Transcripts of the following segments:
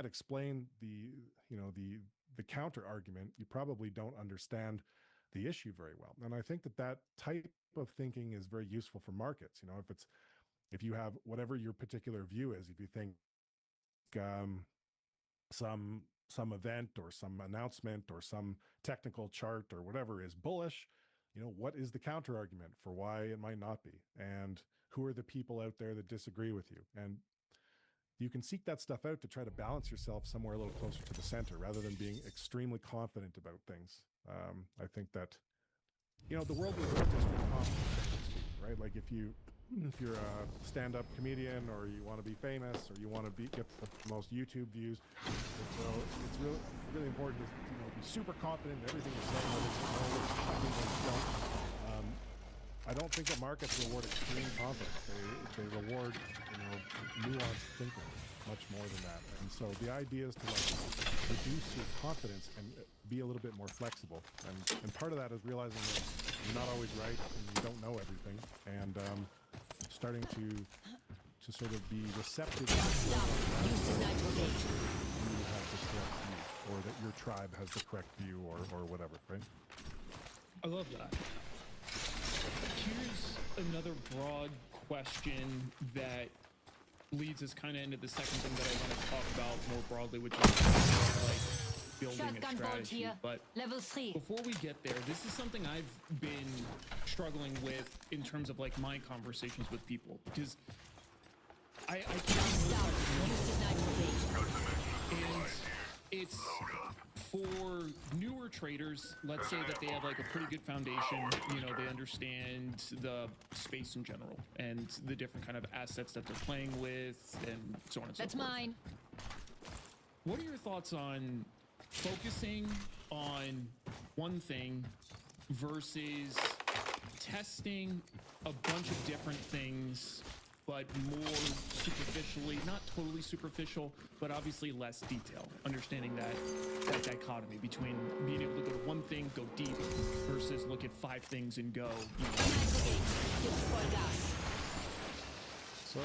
explain the counter argument, you probably don't understand the issue very well. And I think that that type of thinking is very useful for markets. If you have whatever your particular view is, if you think some event or some announcement or some technical chart or whatever is bullish, what is the counter argument for why it might not be, and who are the people out there that disagree with you? And you can seek that stuff out to try to balance yourself somewhere a little closer to the center rather than being extremely confident about things. I think that the world rewards us for confidence, right? Like if you're a stand-up comedian or you want to be famous or you want to get the most YouTube views, so it's really important to be super confident in everything you're saying, whether you know what you don't. I don't think that markets reward extreme confidence. They reward nuanced thinking much more than that. And so the idea is to reduce your confidence and be a little bit more flexible. And part of that is realizing that you're not always right and you don't know everything, and starting to sort of be receptive to you have the correct view, or that your tribe has the correct view, or whatever, right? I love that. Here's another broad question that leads us kind of into the second thing that I want to talk about more broadly, which is like building a strategy. But level 3. Before we get there, this is something I've been struggling with in terms of like my conversations with people, because I can't, and it's for newer traders. Let's say that they have like a pretty good foundation, they understand the space in general and the different kind of assets that they're playing with and so on and so forth. That's mine. What are your thoughts on focusing on one thing versus testing a bunch of different things, but more superficially, not totally superficial, but obviously less detail, understanding that dichotomy between being able to go to one thing, go deep, versus look at 5 things and go, So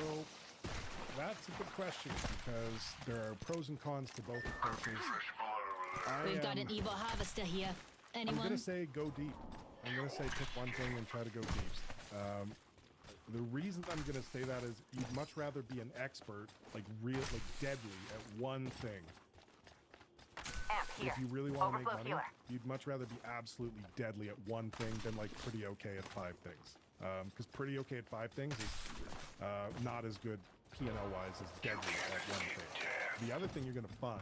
that's a good question, because there are pros and cons to both approaches. We've got an evil harvester here. Anyone? I'm going to say go deep. I'm going to say pick one thing and try to go deep. The reason I'm going to say that is you'd much rather be an expert, like deadly at one thing. If you really want to make money, you'd much rather be absolutely deadly at one thing than like pretty okay at 5 things. Because pretty okay at 5 things is not as good P&L wise as deadly at one thing. The other thing you're going to find,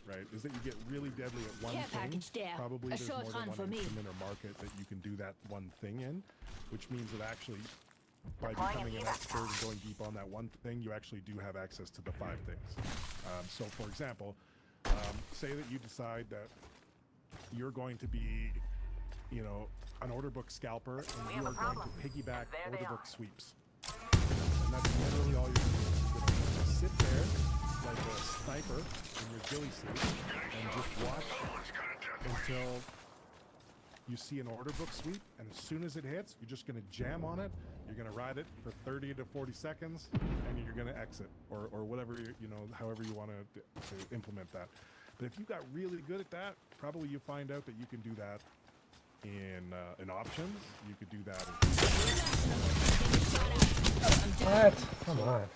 right, is that you get really deadly at one thing. Probably there's more than one instrument or market that you can do that one thing in, which means that actually by becoming an expert and going deep on that one thing, you actually do have access to the 5 things. So for example, say that you decide that you're going to be, an order book scalper, and you are going to piggyback order book sweeps. And that's literally all you're going to do. You're going to sit there like a sniper in your ghillie suit and just watch until you see an order book sweep, and as soon as it hits, you're just going to jam on it. You're going to ride it for 30 to 40 seconds, and you're going to exit, or whatever, however you want to implement that. But if you got really good at that, probably you find out that you can do that in options. You could do that in... What? Come on.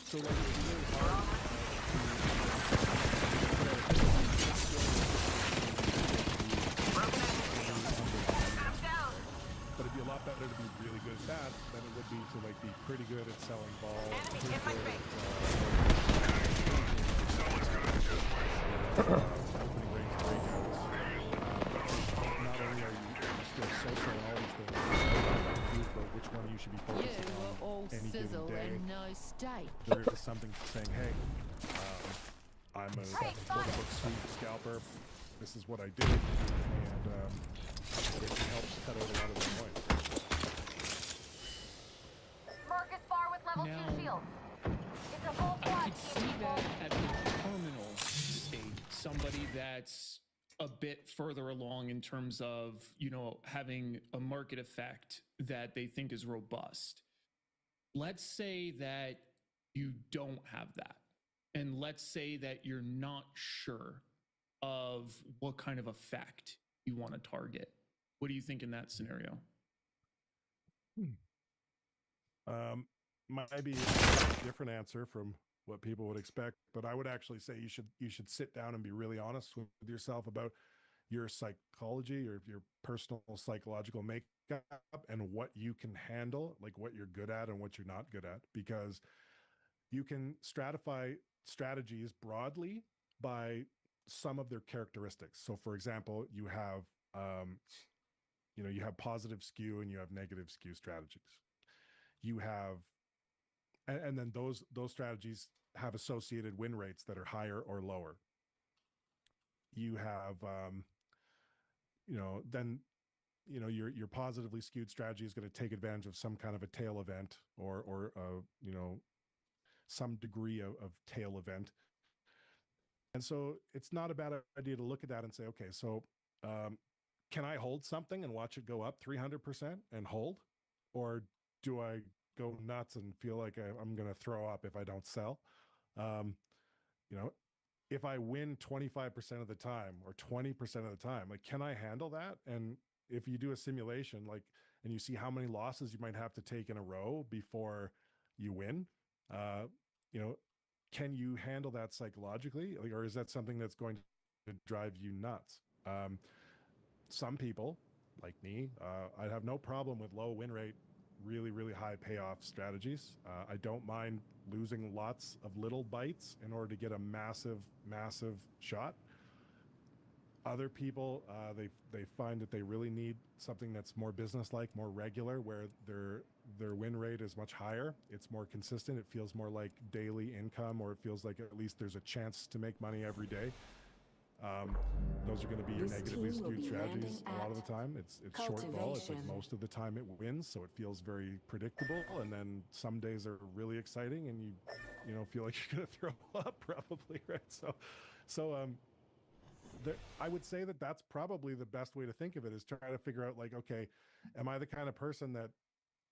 So like, it's really hard but it'd be a lot better to be really good at that than it would be to like be pretty good at selling balls. Opening range breakouts. Not only are you still social and all these things, but which one you should be focusing on any given day. No state. There is something saying, hey, I'm a order book sweep scalper. This is what I do, and it helps cut out a lot of the noise. Marcus Bar with level 2 shield. It's a full I squad. could see that at the terminal state, somebody that's a bit further along in terms of, having a market effect that they think is robust. Let's say that you don't have that, and let's say that you're not sure of what kind of effect you want to target. What do you think in that scenario? Might be a different answer from what people would expect, but I would actually say you should sit down and be really honest with yourself about your psychology or your personal psychological makeup and what you can handle, like what you're good at and what you're not good at, because you can stratify strategies broadly by some of their characteristics. So for example, you have you have positive skew and you have negative skew strategies. You have and then those strategies have associated win rates that are higher or lower. You have then your positively skewed strategy is going to take advantage of some kind of a tail event or some degree of tail event. And so it's not a bad idea to look at that and say, okay, so can I hold something and watch it go up 300% and hold? Or do I go nuts and feel like I'm going to throw up if I don't sell? If I win 25% of the time or 20% of the time, like, can I handle that? And if you do a simulation, like, and you see how many losses you might have to take in a row before you win, can you handle that psychologically? Like, or is that something that's going to drive you nuts? Some people like me, I have no problem with low win rate, really, really high payoff strategies. I don't mind losing lots of little bites in order to get a massive, massive shot. Other people, they find that they really need something that's more business-like, more regular, where their win rate is much higher. It's more consistent. It feels more like daily income, or it feels like at least there's a chance to make money every day. Those are going to be your negatively skewed strategies a lot of the time. It's short vol. It's like most of the time it wins, so it feels very predictable. And then some days are really exciting, and you feel like you're going to throw up probably, right? So I would say that that's probably the best way to think of it, is try to figure out, like, okay, am I the kind of person that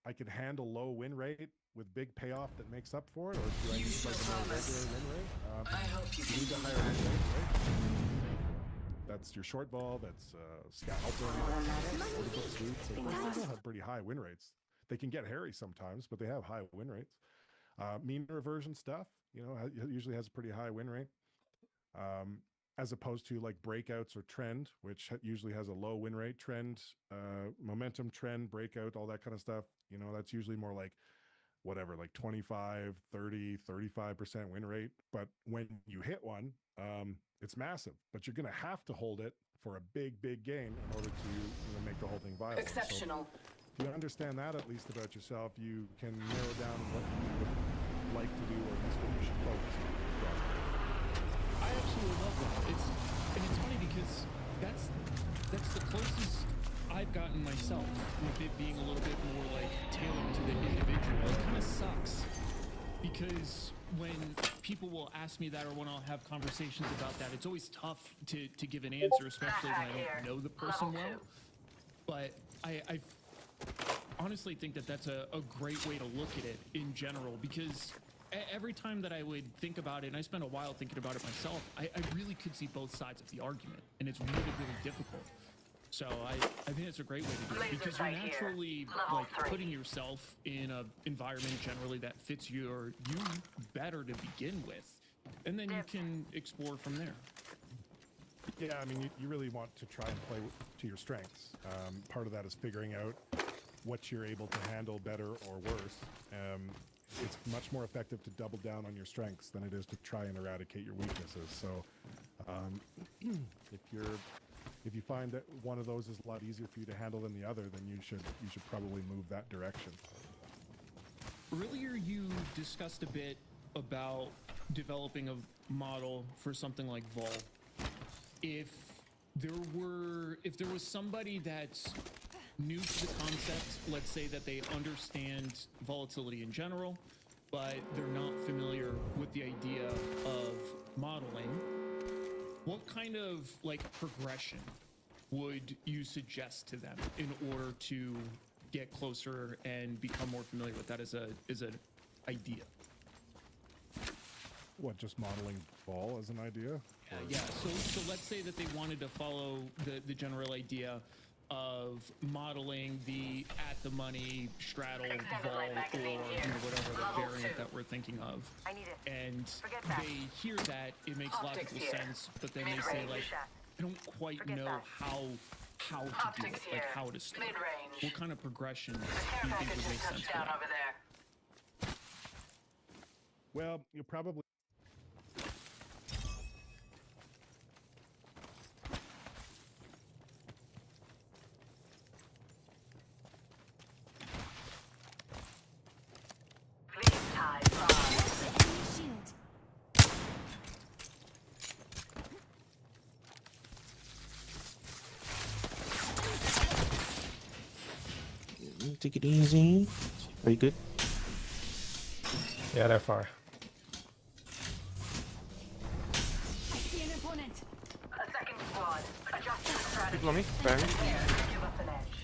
I can handle low win rate with big payoff that makes up for it, or do I need like a more regular win rate? I hope you need a higher win rate, right? That's your short ball. That's scalper. Order suits. They all have pretty high win rates. They can get hairy sometimes, but they have high win rates. Mean reversion stuff, usually has a pretty high win rate. As opposed to like breakouts or trend, which usually has a low win rate. Trend, momentum trend, breakout, all that kind of stuff. That's usually more like whatever, like 25, 30, 35% win rate. But when you hit one, it's massive, but you're going to have to hold it for a big, big gain in order to make the whole thing viable. Exceptional. So if you understand that at least about yourself, you can narrow down what you would like to do, or at least what you should focus on. I absolutely love that. It's funny because that's the closest I've gotten myself, with it being a little bit more like tailored to the individual. It kind of sucks because when people will ask me that, or when I'll have conversations about that, it's always tough to give an answer, especially when I don't know the person well. But I honestly think that that's a great way to look at it in general, because every time that I would think about it, and I spent a while thinking about it myself, I really could see both sides of the argument, and it's really, really difficult. So I think it's a great way to do it, because you're naturally like putting yourself in an environment generally that fits you better to begin with, and then you can explore from there. Yeah, I mean, you really want to try and play to your strengths. Part of that is figuring out what you're able to handle better or worse. It's much more effective to double down on your strengths than it is to try and eradicate your weaknesses. So if you find that one of those is a lot easier for you to handle than the other, then you should probably move that direction. Earlier, you discussed a bit about developing a model for something like Vol. If there was somebody that's new to the concept, let's say that they understand volatility in general, but they're not familiar with the idea of modeling, what kind of like progression would you suggest to them in order to get closer and become more familiar with that as an idea? What, just modeling Vol as an idea? Yeah. So let's say that they wanted to follow the general idea of modeling the at the money straddle Vol or whatever the variant that we're thinking of. I need it. And Forget that. they hear that it makes Optics logical here. sense, but then they Mid-range. say like, I don't quite Forget know that. how to do it, Optics like here. how to start. Mid-range. What kind of progression do Care you think package would make has sense touched for down that? over there. Well, you probably. Please tie far. What's the enemy shield? Take it easy. Are you good? Yeah, they're far. I see an opponent. A second squad. Adjusting strategy. People on me. Behind me. Here, give us an edge.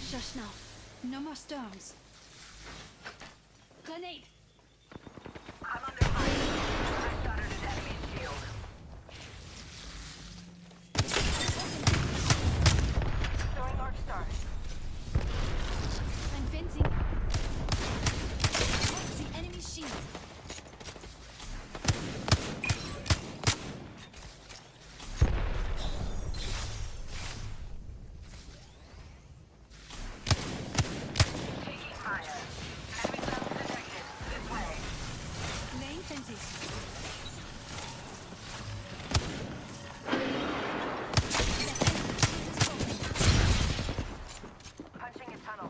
Shush now. No more storms. Grenade. I'm under fire. I shattered an enemy's shield. Throwing Arc Star. I'm fencing. What's the enemy shield? Taking fire. Enemy level detected. This way. Laying fences. Punching a tunnel.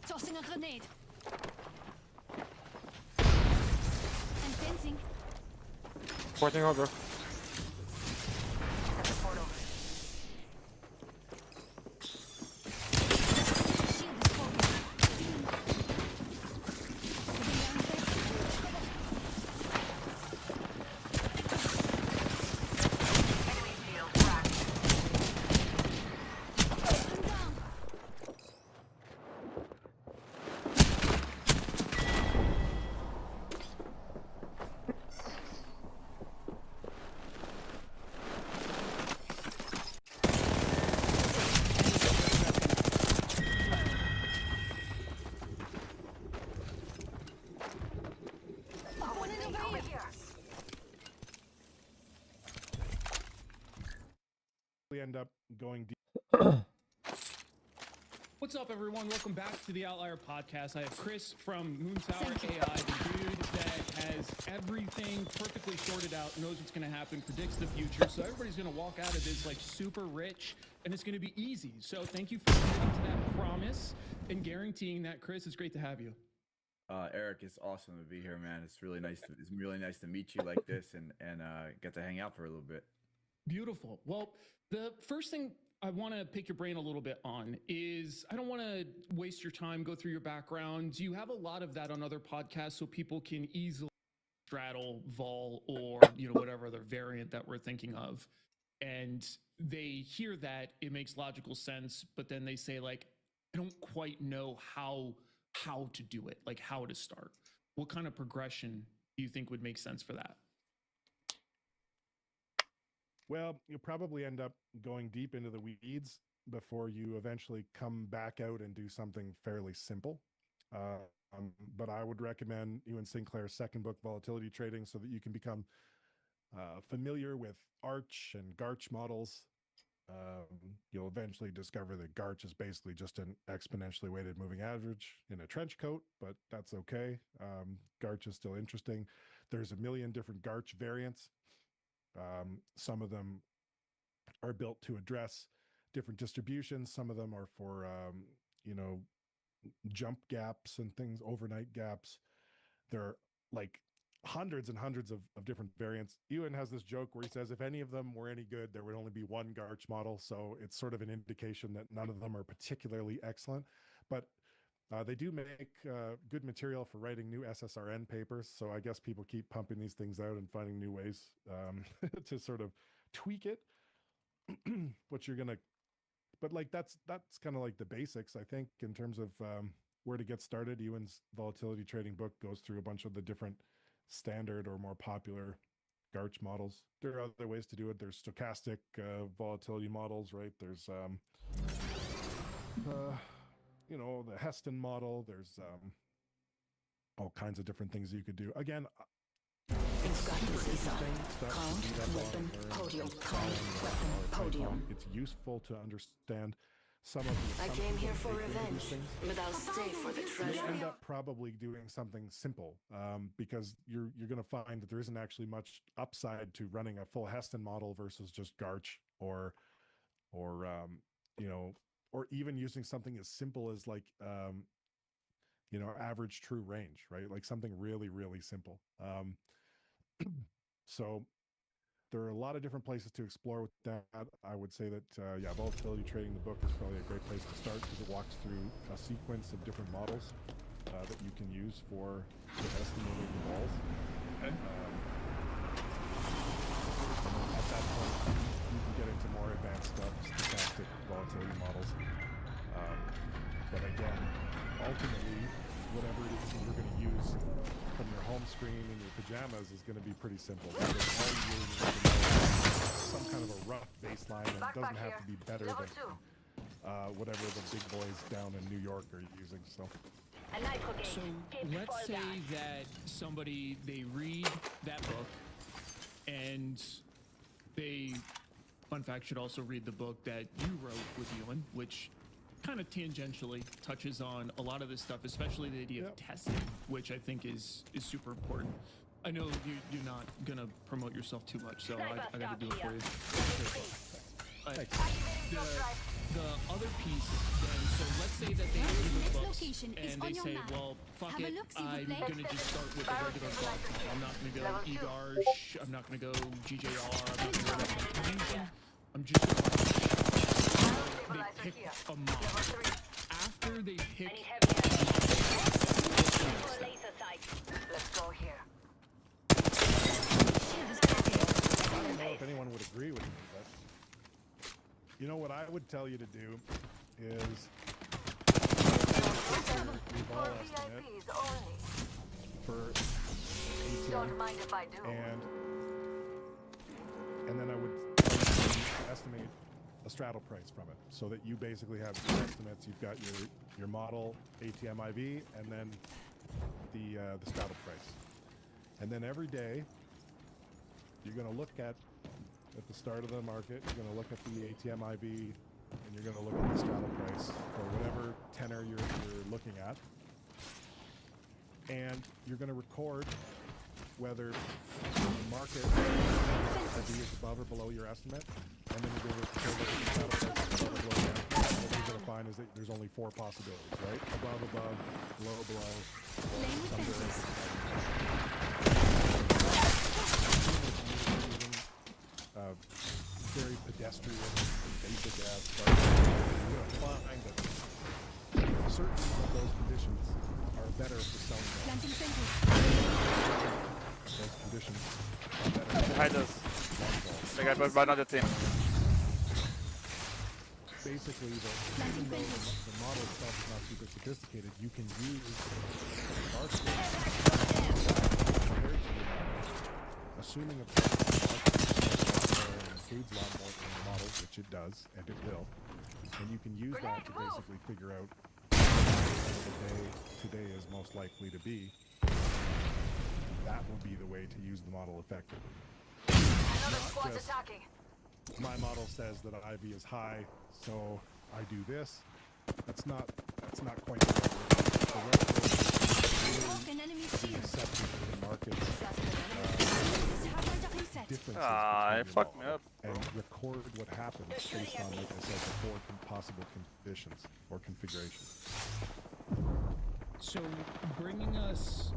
Tossing a grenade. I'm fencing. Porting over. At the portal. Shield is broken. Laying fences. Enemy shield cracked. I'm down. Opponent over here. We end up going deep. What's up, everyone? Welcome back to the Outlier Podcast. I have Chris from Moon Tower AI, the dude that has everything perfectly sorted out, knows what's going to happen, predicts the future. So everybody's going to walk out of this like super rich, and it's going to be easy. So thank you for committing to that promise and guaranteeing that, Chris. It's great to have you. Eric, it's awesome to be here, man. It's really nice. It's really nice to meet you like this and get to hang out for a little bit. Beautiful. Well, the first thing I want to pick your brain a little bit on is I don't want to waste your time, go through your background. You have a lot of that on other podcasts so people can easily straddle Vol or, whatever other variant that we're thinking of. And they hear that it makes logical sense, but then they say like, I don't quite know how to do it, like how to start. What kind of progression do you think would make sense for that? Well, you'll probably end up going deep into the weeds before you eventually come back out and do something fairly simple. But I would recommend you and Sinclair's second book, Volatility Trading, so that you can become familiar with Arch and Garch models. You'll eventually discover that Garch is basically just an exponentially weighted moving average in a trench coat, but that's okay. Garch is still interesting. There's a million different Garch variants. Some of them are built to address different distributions. Some of them are for, jump gaps and things, overnight gaps. There are like hundreds and hundreds of different variants. Ewan has this joke where he says, if any of them were any good, there would only be one Garch model. So it's sort of an indication that none of them are particularly excellent. But They do make good material for writing new SSRN papers, so I guess people keep pumping these things out and finding new ways to sort of tweak it. What you're gonna, but like that's kind of like the basics, I think, in terms of where to get started. Ewan's volatility trading book goes through a bunch of the different standard or more popular Garch models. There are other ways to do it. There's stochastic volatility models, right? There's you know, the Heston model. There's all kinds of different things you could do. Again, It's got this inside. stuff Count, to read up on, weapon, learn, podium, and count, find, weapon, or podium. It's useful to understand some of the I assumptions came here that for bake into these revenge, things. but I'll stay for the You'll treasure. end up probably doing something simple because you're going to find that there isn't actually much upside to running a full Heston model versus just Garch or you know, or even using something as simple as like you know, average true range, right? Like something really, really simple. So there are a lot of different places to explore with that. I would say that, yeah, Volatility Trading, the book, is probably a great place to start because it walks through a sequence of different models that you can use for estimating balls. Okay. At that point, you can get into more advanced stuff, stochastic volatility models. But again, ultimately, whatever it is that you're going to use from your home screen in your pajamas is going to be pretty simple. Because all you really need to know is some kind of a rough baseline, and it doesn't have to be better Level than whatever the big boys down in New York are using. So A nitro gauge. So Keep let's full say gas. that somebody, they read that book and they, fun fact, should also read the book that you wrote with Ewan, which kind of tangentially touches on a lot of this stuff, especially the idea of testing, which I think is super important. I know you're not gonna promote yourself too much, so I gotta do it for you. But the other piece then, so let's say that they read the Next books location is and on they your say, map. well, fuck Have a it, look, s'il vous I'm plaît. gonna just start with a regular block. I'm not gonna go eGarch, I'm not gonna go GJR, I'm not gonna go anything. I'm just gonna they pick a model. After they pick I need heavy ammo. For a laser sight. Let's go here. I don't know if anyone would agree with me, but you know what I would tell you to do is your ball For estimate VIPs only. for Don't ATM, mind if I do. and then I would estimate a straddle price from it, so that you basically have two estimates. You've got your model ATM IV, and then the straddle price, and then every day you're going to look at the start of the market. You're going to look at the ATM IV, and you're going to look at the straddle price for whatever tenor you're looking at, and you're going to record whether the market IV is above or below your estimate, and then you're going to record whether the straddle price is above or below your estimate. What you're going to find is that there's only 4 possibilities, right? Above, below, Playing with under. fences. Very pedestrian, basic ass stuff. You're going to find that certain of those conditions are better for selling them. Planting fences. Those conditions are better for Behind us. long balls. The guy was by another team. Basically, even though the model itself is not super sophisticated, you can use our compared to your model, assuming of course the market includes a lot more in the model, which it does, and it will, and you can use that to basically figure out what the day today is most likely to be. That would be the way to use the model effectively. Another Not squad's just- attacking. My model says that IV is high, so I do this. That's not quite the right way. The right way is Broke an enemy really shield. accepting the market's Half reset. differences Ah, between it fucked your me model up, and record what happens based on, like I said, the 4 possible conditions or configurations. So bringing us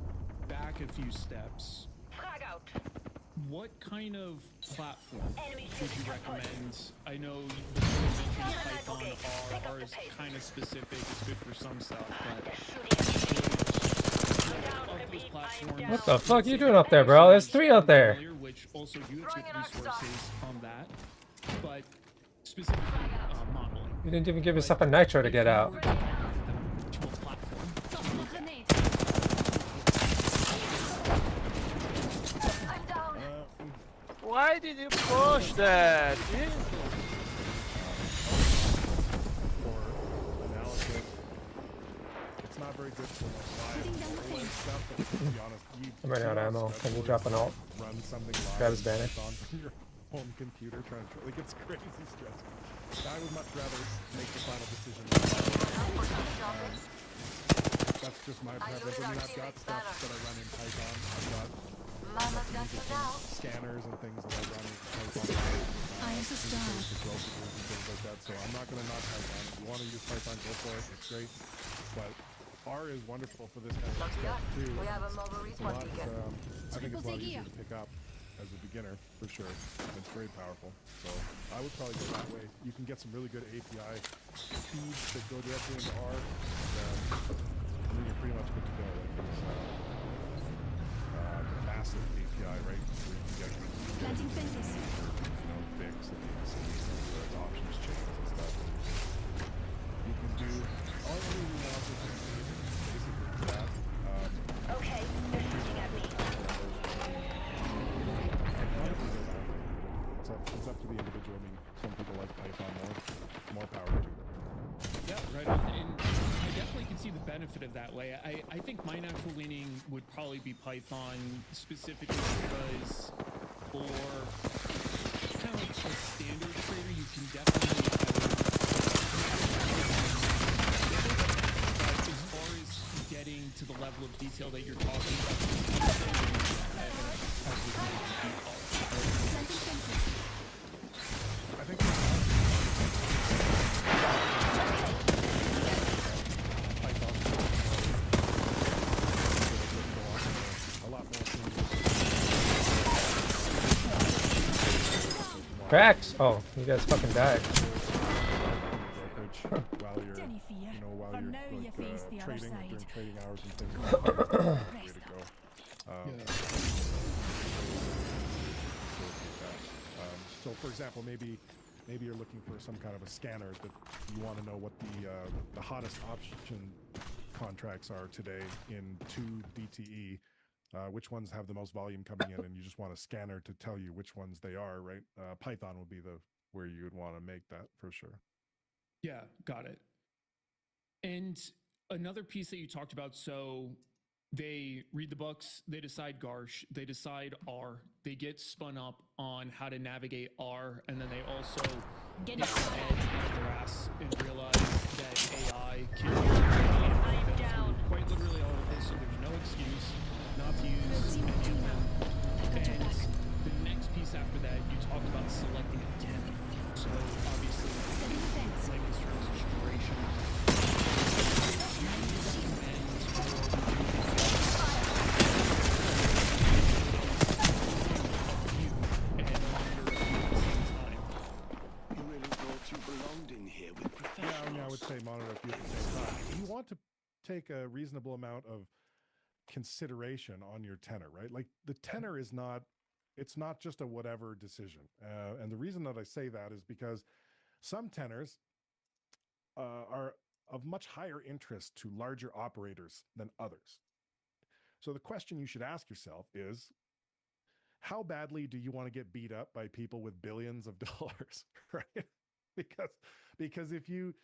back a few steps, Frag out. what kind of platform Enemy would shooting you output. recommend? I know you mentioned Down the Python rifle gauge. Pick up R. R the is pace. kind of specific. It's good for some stuff, but They're shooting at me. I'm down, of those repeat, I'm platforms, down. What the fuck let's you say doing that up there, bro? There's Xbox 3 out is there. familiar, which also you have Throwing good an arc star. resources on that, but specifically modeling. You didn't even give But yourself a nitro to if get you out. were to compare them to a platform, Tossing a grenade. I'm down. Why did you push that? For analysis, it's not very good for like Putting live down the overlay fence. stuff. But to be honest, I'm running out of ammo. Can you drop an alt? Run something live. Grab his in banner. Python from your home computer, trying to like it's crazy stressful. I would much rather make the final decision. That's just my preference. I mean, I've got stuff that I run in Python. I've got Mama's got you now. scanners and things that I run in Python. Eyes a star. Procedures and things like that. So I'm not going to not Python. If you want to use Python, go for it. It's great. But R is wonderful for this kind of Lucky stuff us. too. We have a mobile It's respawn a lot, beacon. I think it's a lot Triple easier Zegia. to pick up as a beginner for sure. It's very powerful. So I would probably go that way. You can get some really good API feeds that go directly into R. And then you're pretty much good to go. Like there's massive API, right? Where you can get Planting fences. fix and see the options change and stuff. You can do all the analysis basically for that. Okay, they're shooting at me. It's up to the individual. I mean, some people like Python more power to them. yeah, right on. And I definitely can see the benefit of that way. I think my natural leaning would probably be Python, specifically because for kind of like a standard trader, you can definitely but as far as getting to the level of detail that you're talking about, Planting fences. I think a lot more Cracks. Oh, you guys fucking died. brokerage while you're, Don't you fear, while for you're now you like, face the other trading side. during trading hours and things. Like that. That's the way to go. So, for example, maybe you're looking for some kind of a scanner that you want to know what the hottest option contracts are today in 2 DTE. Which ones have the most volume coming in, and you just want a scanner to tell you which ones they are, right? Python would be where you would want to make that for sure. Yeah, got it. And another piece that you talked about, so they read the books, they decide Garsh, they decide R, they get spun up on how to navigate R, and then they also Get get it. their heads out of their ass and realize that AI can them down. through quite literally all of this, so there's no excuse not to use Team any of team them. I got your And back. the next piece after that, you talked about selecting a 10. So obviously, Setting the fence. layman's terms is duration. You really thought you belonged in here with Yeah, I mean, I would say monitor a few at the same time. You want to take a reasonable amount of consideration on your tenor, right? Like the tenor is not, it's not just a whatever decision. And the reason that I say that is because some tenors are of much higher interest to larger operators than others. So the question you should ask yourself is, how badly do you want to get beat up by people with billions of dollars, right? Because if you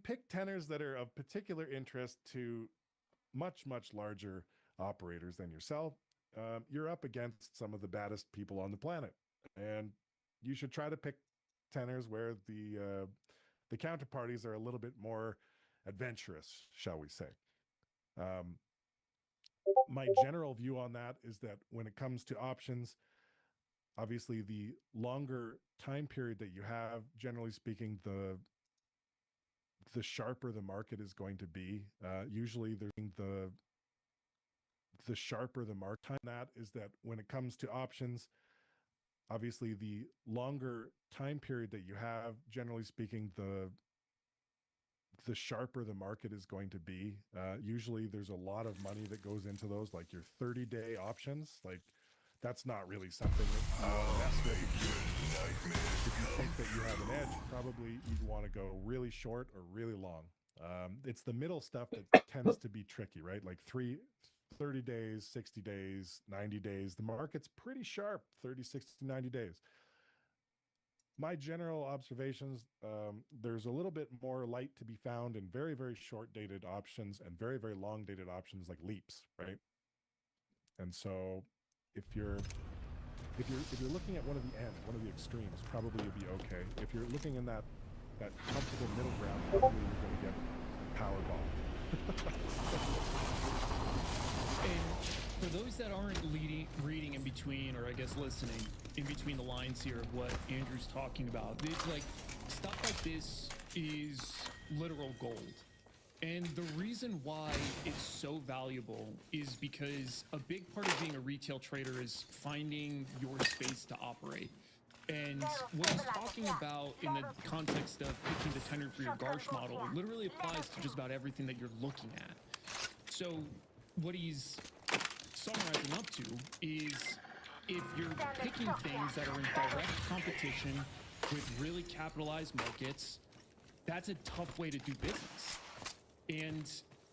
pick tenors that are of particular interest to much larger operators than yourself, you're up against some of the baddest people on the planet, and you should try to pick tenors where the counterparties are a little bit more adventurous, shall we say. My general view on that is that when it comes to options, obviously the longer time period that you have, generally speaking, the sharper the market is going to be. Usually the sharper the market time that is that when it comes to options, obviously, the longer time period that you have, generally speaking, the sharper the market is going to be. Usually, there's a lot of money that goes into those, like your 30-day options. Like, that's not really something that you want to mess with. If you think that you have an edge, probably you'd want to go really short or really long. It's the middle stuff that tends to be tricky, right? Like 30 days, 60 days, 90 days. The market's pretty sharp, 30, 60, 90 days. My general observations, there's a little bit more light to be found in very, very short dated options and very, very long dated options like leaps, right? And so if you're looking at one of the ends, one of the extremes, probably you'll be okay. If you're looking in that comfortable middle ground, probably you're going to get powerballed. And for those that aren't reading in between, or I guess listening in between the lines here of what Andrew's talking about, it's like stuff like this is literal gold. And the reason why it's so valuable is because a big part of being a retail trader is finding your space to operate. And what he's talking about in the context of picking the tender for your Garsh model literally applies to just about everything that you're looking at. So what he's summarizing up to is if you're picking things that are in direct competition with really capitalized markets, that's a tough way to do business. And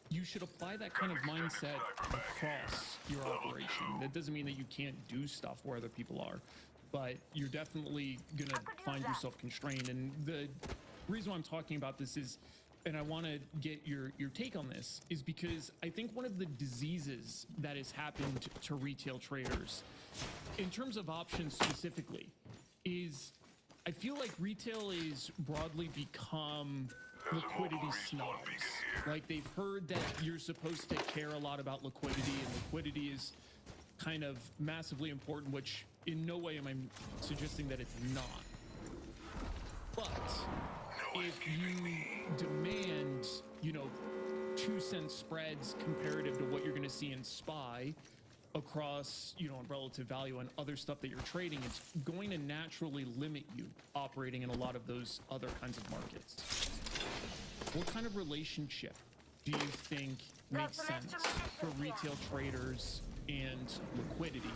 you should apply that kind of mindset across your operation. That doesn't mean that you can't do stuff where other people are, but you're definitely gonna find yourself constrained. And the reason why I'm talking about this is, and I want to get your take on this, is because I think one of the diseases that has happened to retail traders, in terms of options specifically, is I feel like retail is broadly become liquidity snobs. Like they've heard that you're supposed to care a lot about liquidity, and liquidity is kind of massively important, which in no way am I suggesting that it's not. But if you demand, 2-cent spreads comparative to what you're going to see in SPY across, relative value and other stuff that you're trading, it's going to naturally limit you operating in a lot of those other kinds of markets. What kind of relationship do you think makes sense for retail traders and liquidity,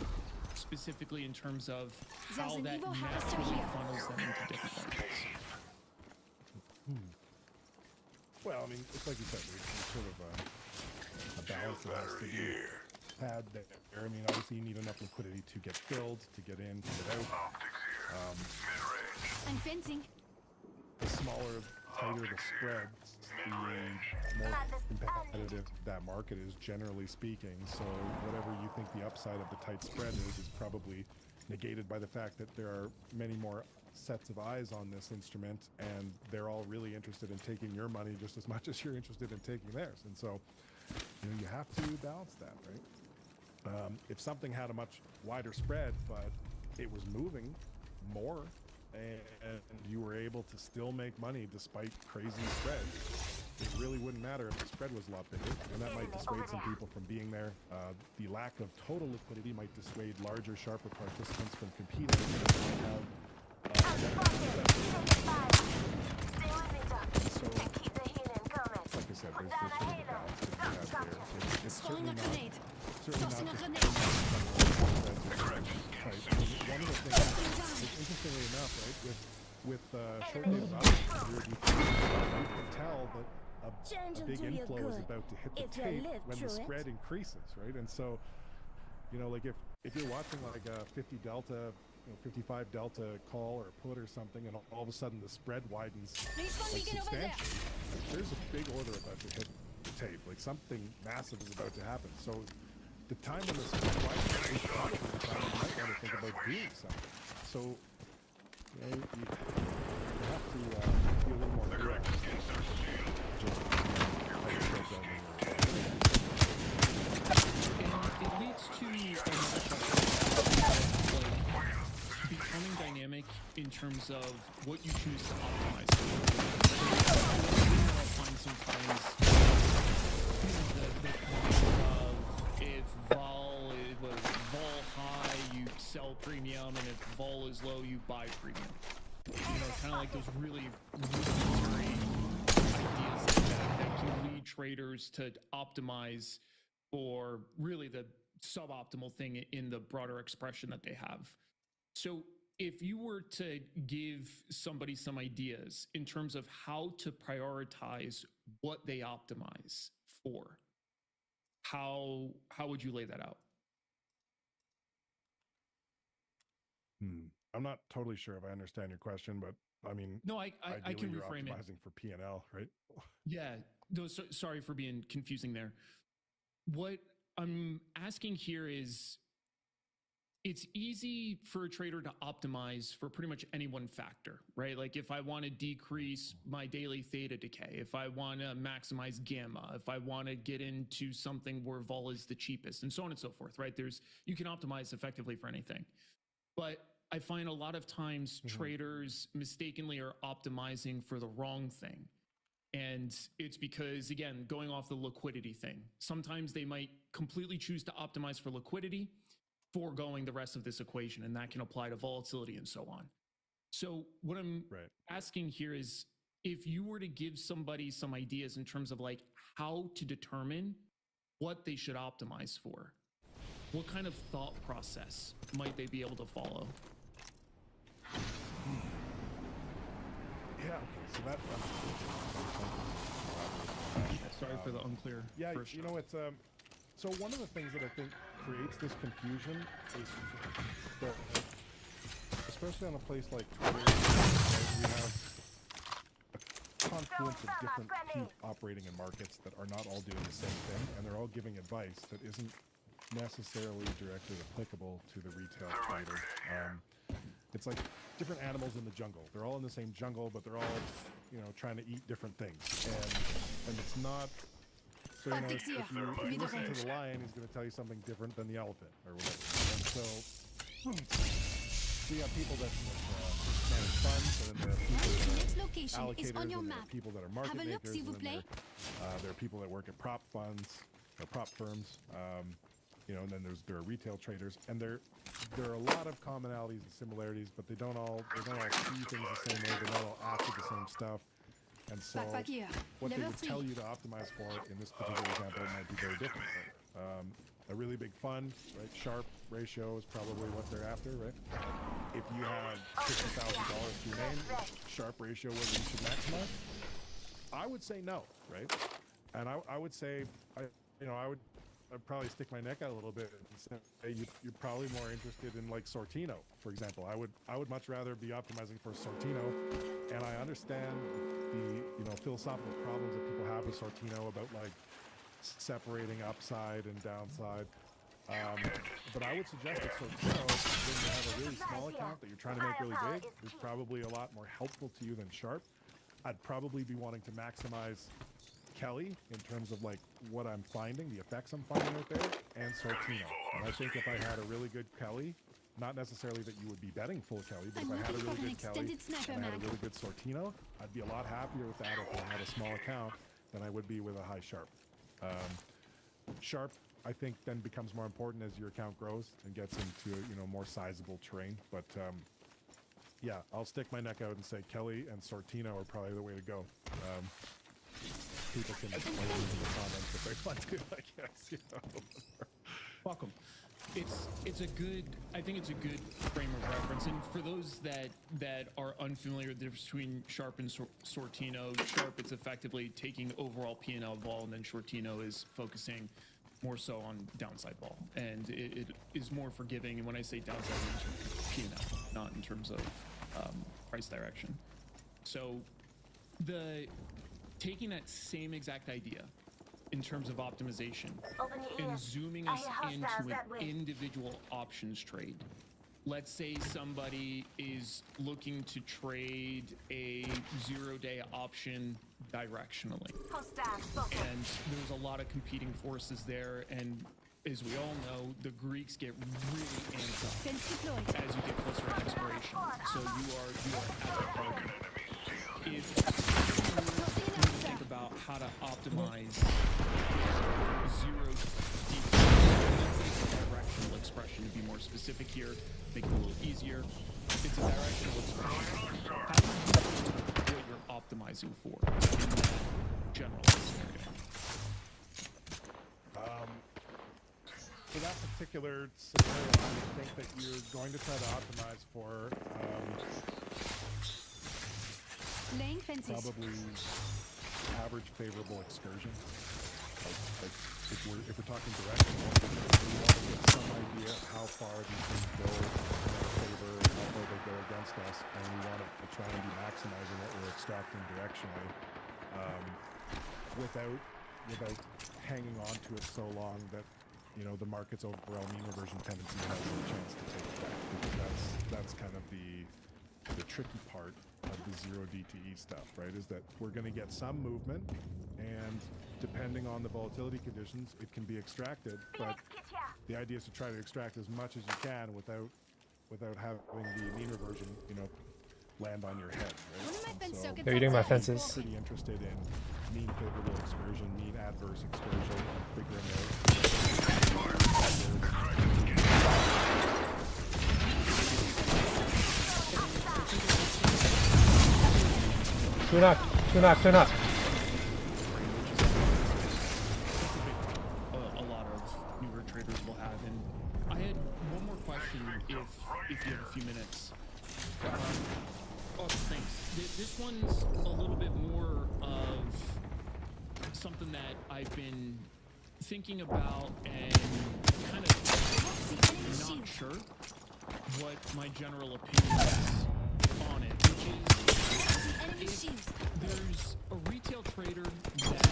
specifically in terms of how that naturally funnels them into different markets? Well, I mean, it's like you said, there's sort of a balance that has to be had there. I mean, obviously you need enough liquidity to get filled, to get in, to get out. I'm fencing. The smaller, tighter the spread, the more competitive that market is, generally speaking. So whatever you think the upside of the tight spread is probably negated by the fact that there are many more sets of eyes on this instrument, and they're all really interested in taking your money just as much as you're interested in taking theirs. And so you have to balance that, right? If something had a much wider spread, but it was moving more, and you were able to still make money despite crazy spreads, it really wouldn't matter if the spread was a lot bigger, and that might dissuade some people from being there. The lack of total liquidity might dissuade larger, sharper participants from competing. So, like I said, there's sort of a balance to be had there. It's certainly not tight. One of the things, interestingly enough, right, with short-dated options, you can tell that a big inflow is about to hit the tape when the spread increases, right? And so, like if you're watching like a 50 delta, 55 delta call or put or something, and all of a sudden the spread widens like substantially, like, there's a big order about to hit the tape. Like something massive is about to happen. So the time when the spread widens is probably the time you might want to think about doing something. So you have to be a little more direct. It leads to becoming dynamic in terms of what you choose to optimize for. I find sometimes the point of if vol high, you sell sell premium, and if vol is low, you buy premium. You know, kind of like those really rudimentary ideas like that can lead traders to optimize for really the suboptimal thing in the broader expression that they have. So if you were to give somebody some ideas in terms of how to prioritize what they optimize for, how would you lay that out? I'm not totally sure if I understand your question, but I mean, No, I ideally can you're reframe it. optimizing for P&L, right? Yeah, no, sorry for being confusing there. What I'm asking here is, it's easy for a trader to optimize for pretty much any one factor, right? Like if I want to decrease my daily theta decay, if I want to maximize gamma, if I want to get into something where vol is the cheapest, and so on and so forth, right? You can optimize effectively for anything. But I find a lot of times traders mistakenly are optimizing for the wrong thing. And it's because, again, going off the liquidity thing, sometimes they might completely choose to optimize for liquidity, foregoing the rest of this equation, and that can apply to volatility and so on. So what I'm asking here is, if you were to give somebody some ideas in terms of like how to determine what they should optimize for, what kind of thought process might they be able to follow? Yeah, okay, so that. Sorry for the unclear. Yeah, first you know, it's so one of the things that I think creates this confusion is that, especially on a place like Twitter, we have a confluence of different people operating in markets that are not all doing the same thing, and they're all giving advice that isn't necessarily directly applicable to the retail trader. It's like different animals in the jungle. They're all in the same jungle, but they're all, you know, trying to eat different things. And it's not. So, you know, if you listen to the lion, he's going to tell you something different than the elephant or whatever. And so you have people that manage funds, and then there are people that are allocators, and there are people that are market makers, and then there are people that work at prop funds or prop firms. You know, and then there are retail traders, and there are a lot of commonalities and similarities, but they don't all see things the same way. They don't all act with the same stuff, and so what they would tell you to optimize for in this particular example might be very different. Right? A really big fund, right? Sharp ratio is probably what they're after, right? If you have $50,000 to your name, sharp ratio what you should maximize. I would say no, right? And I would say, I'd probably stick my neck out a little bit and say, hey, you're probably more interested in like Sortino, for example. I would much rather be optimizing for Sortino, and I understand the philosophical problems that people have with Sortino about like separating upside and downside. But I would suggest that Sortino, when you have a really small account that you're trying to make really big, is probably a lot more helpful to you than Sharp. I'd probably be wanting to maximize Kelly in terms of like what I'm finding, the effects I'm finding out there, and Sortino. And I think if I had a really good Kelly, not necessarily that you would be betting full Kelly, but if I had a really good Kelly and I had a really good Sortino, I'd be a lot happier with that if I had a small account than I would be with a high Sharp. Sharp, I think, then becomes more important as your account grows and gets into more sizable terrain. But yeah, I'll stick my neck out and say Kelly and Sortino are probably the way to go. People can explain in the comments if they want to, I guess. Welcome. I think it's a good frame of reference. And for those that are unfamiliar with the difference between Sharp and Sortino, Sharp, it's effectively taking overall P&L vol, and then Sortino is focusing more so on downside vol. And it is more forgiving. And when I say downside, it's P&L, not in terms of price direction. So taking that same exact idea in terms of optimization and zooming us into an individual options trade. Let's say somebody is looking to trade a 0-day option directionally. And there's a lot of competing forces there, and as we all know, the Greeks get really amped up as you get closer to expiration. So you are at the party. If you think about how to optimize zero directional expression to be more specific here, make it a little easier. It's a directional expression. How do you know what you're optimizing for in that general scenario? For that particular scenario, I would think that you're going to try to optimize for Laying fences. probably average favorable excursion. Like if we're talking directional, we want to get some idea how far these things go in our favor and how far they go against us, and we want to try and be maximizing what we're extracting directionally, without hanging on to it so long that the market's overall mean reversion tendency has a chance to take effect, because that's kind of the tricky part of the zero DTE stuff, right? Is that we're going to get some movement, and depending on the volatility conditions, it can be extracted. But the idea is to try to extract as much as you can without having the mean reversion, land on your head. Right? One of my And fence so circuits Are you doing my outside. fences? pretty interested in mean favorable excursion, mean adverse excursion, and figuring out. Two knock. A lot of newer traders will have. And I had one more question, if you have a few minutes. Thanks. This one's a little bit more of something that I've been thinking about and kind of not sure what my general opinion is on it, which is if there's a retail trader that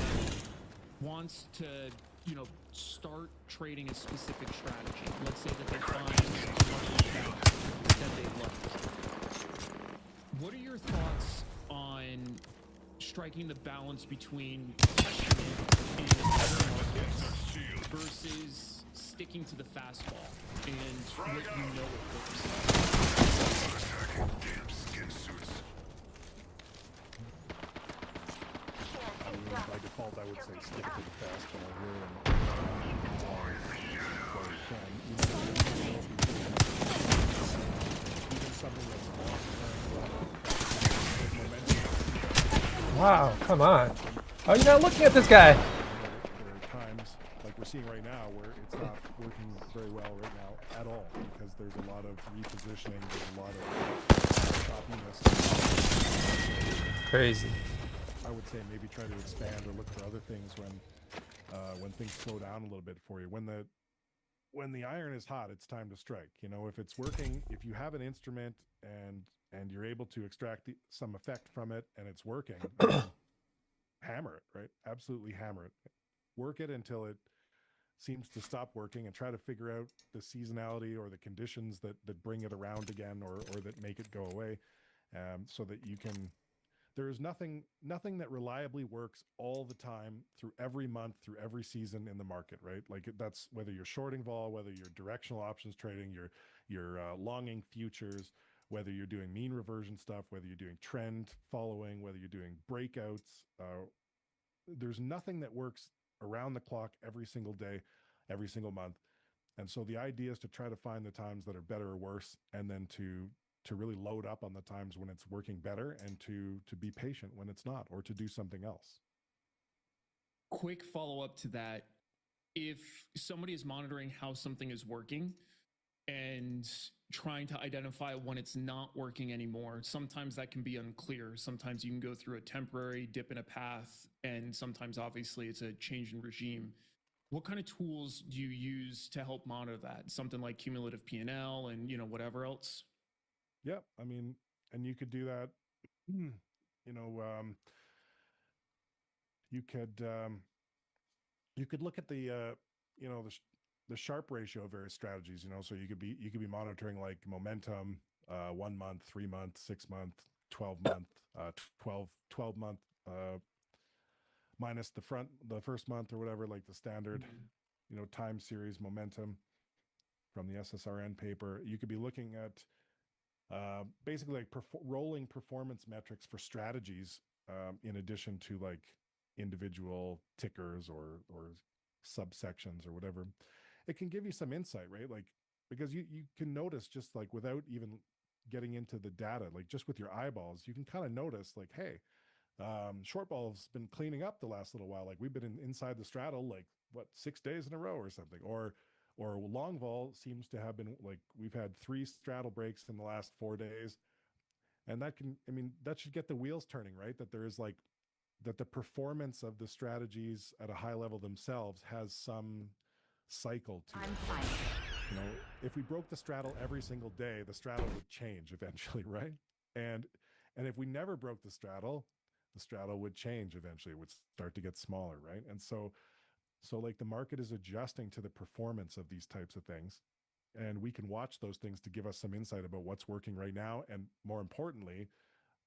wants to, start trading a specific strategy. Let's say that they find a market that they love. What are your thoughts on striking the balance between testing it in other markets versus sticking to the fastball and what you know it works? By default, I would say stick to the fastball here and where you can. Even something that's long-term momentum. Wow, come on. How are you not looking at this guy? There are times, like we're seeing right now, where it's not working very well right now at all, because there's a lot of repositioning, there's a lot of choppiness. Crazy. I would say maybe try to expand or look for other things when things slow down a little bit for you. When the iron is hot, it's time to strike. If it's working, if you have an instrument and you're able to extract some effect from it and it's working, hammer it, right? Absolutely hammer it. Work it until it seems to stop working, and try to figure out the seasonality or the conditions that bring it around again, or that make it go away, so that you can. There is nothing that reliably works all the time through every month, through every season in the market, right? Like that's whether you're shorting vol, whether you're directional options trading, you're longing futures, whether you're doing mean reversion stuff, whether you're doing trend following, whether you're doing breakouts. There's nothing that works around the clock every single day, every single month. And so the idea is to try to find the times that are better or worse, and then to really load up on the times when it's working better, and to be patient when it's not, or to do something else. Quick follow-up to that. If somebody is monitoring how something is working and trying to identify when it's not working anymore, sometimes that can be unclear. Sometimes you can go through a temporary dip in a path, and sometimes obviously it's a change in regime. What kind of tools do you use to help monitor that? Something like cumulative P&L and whatever else? Yeah, I mean, and you could do that. You could look at the Sharpe ratio of various strategies. So you could be monitoring like momentum, 1 month, 3 month, 6 month, 12 month, 12 month, minus the first month or whatever, like the standard, time series momentum from the SSRN paper. You could be looking at basically like rolling performance metrics for strategies, in addition to like individual tickers or subsections or whatever. It can give you some insight, right? Like because you can notice, just like without even getting into the data, like just with your eyeballs, you can kind of notice like, hey, short ball's been cleaning up the last little while. Like we've been inside the straddle like what 6 days in a row or something, or long vol seems to have been like we've had 3 straddle breaks in the last 4 days. And that can, I mean, that should get the wheels turning, right? That there is like that the performance of the strategies at a high level themselves has some cycle to it. I'm fine. You know, if we broke the straddle every single day, the straddle would change eventually, right? And if we never broke the straddle would change eventually. It would start to get smaller, right? And so like the market is adjusting to the performance of these types of things, and we can watch those things to give us some insight about what's working right now, and more importantly,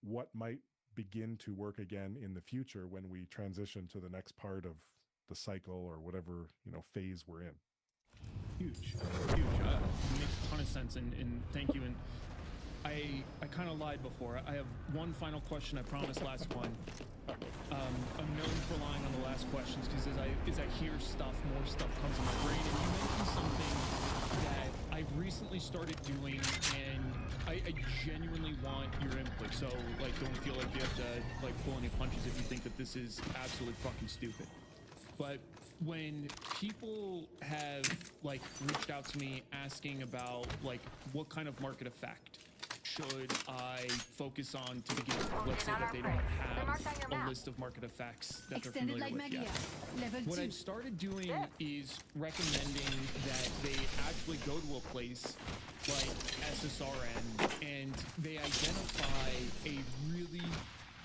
what might begin to work again in the future when we transition to the next part of the cycle or whatever, you know, phase we're in. Huge. Makes a ton of sense, and thank you. And I kind of lied before. I have one final question. I promised last one. I'm known for lying on the last questions because as I hear stuff, more stuff comes in my brain. And you mentioned something that I've recently started doing, and I genuinely want your input. So like, don't feel like you have to like pull any punches if you think that this is absolutely fucking stupid. But when people have like reached out to me asking about like what kind of market effect should I focus on to begin with, let's say that they don't have a list of market effects that they're Extended familiar light with yet. Maglia. Level What 2. I've started doing is recommending that they actually go to a place like SSRN and they identify a really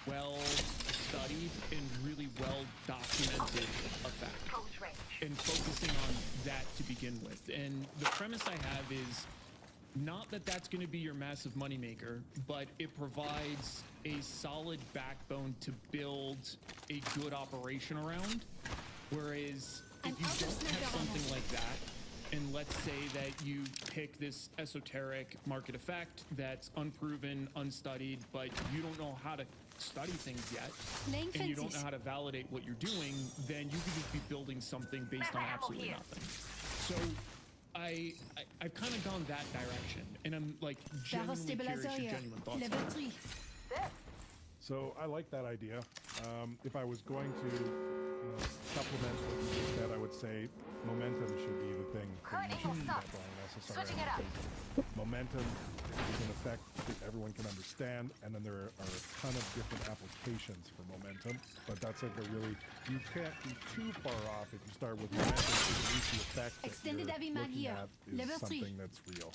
well studied and really well documented effect and focusing on that to begin with. And the premise I have is not that that's going to be your massive moneymaker, but it provides a solid backbone to build a good operation around. Whereas if you don't have something like that, and let's say that you pick this esoteric market effect that's unproven, unstudied, but you don't know how to study things yet, and you don't know how to validate what you're doing, then you could just be building something based on absolutely nothing. So I've kind of gone that direction, and I'm like genuinely curious your genuine thoughts. Level 3. So I like that idea. If I was going to supplement what you just said, I would say momentum should be the thing that you should be applying SSRM. Switching it up. Momentum is an effect that everyone can understand, and then there are a ton of different applications for momentum, but that's like a really, you can't be too far off if you start with momentum, because at least the effect that Extended you're heavy looking magia. at is Level 3. something that's real.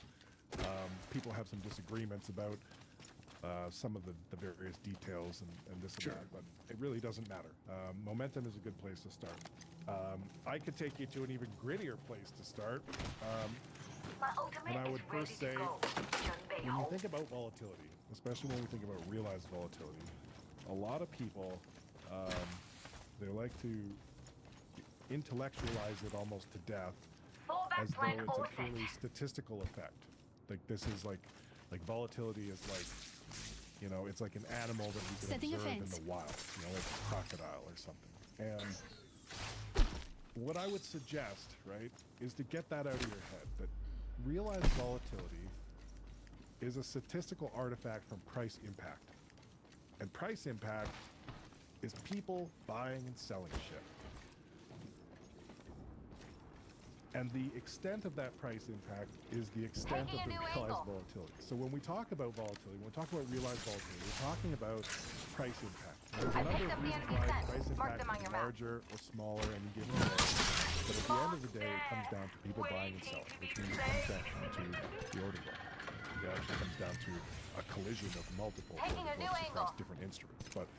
People have some disagreements about some of the various details and this and that, but it really doesn't matter. Momentum is a good place to start. I could take you to an even grittier place to start. And I would first say, when you think about volatility, especially when we think about realized volatility, a lot of people, they like to intellectualize it almost to death as though it's a purely statistical effect. Like this is like volatility is like, you know, it's like an animal that we can Setting observe in offense. the wild, you know, like a crocodile or something. And what I would suggest, right, is to get that out of your head, that realized volatility is a statistical artifact from price impact. And price impact is people buying and selling shit. And the extent of that price impact is the extent Taking of a the new realized angle. volatility. So when we talk about volatility, when we talk about realized volatility, we're talking about price impact. There's a I number picked of up the reasons enemy why scent. price Mark impact them on is your map. larger or smaller any given day. But at the end of the day, it comes down to people buying and selling, which means it comes down to the order book. It actually comes down to a collision of multiple Taking order a new books across angle. different instruments. But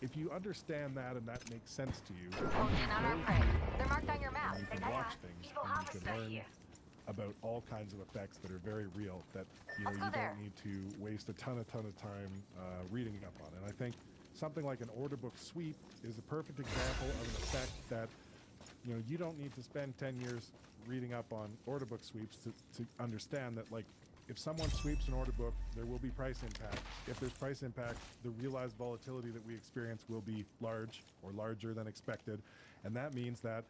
if you understand that and that makes sense to you, Close in on our prey. They're marked on your map. and you can watch things and you can learn about all kinds of effects that are very real that you know Let's go you there. don't need to waste a ton of time reading up on. And I think something like an order book sweep is a perfect example of an effect that you know you don't need to spend 10 years reading up on order book sweeps to understand that, like, if someone sweeps an order book, there will be price impact. If there's price impact, the realized volatility that we experience will be large or larger than expected. And that means that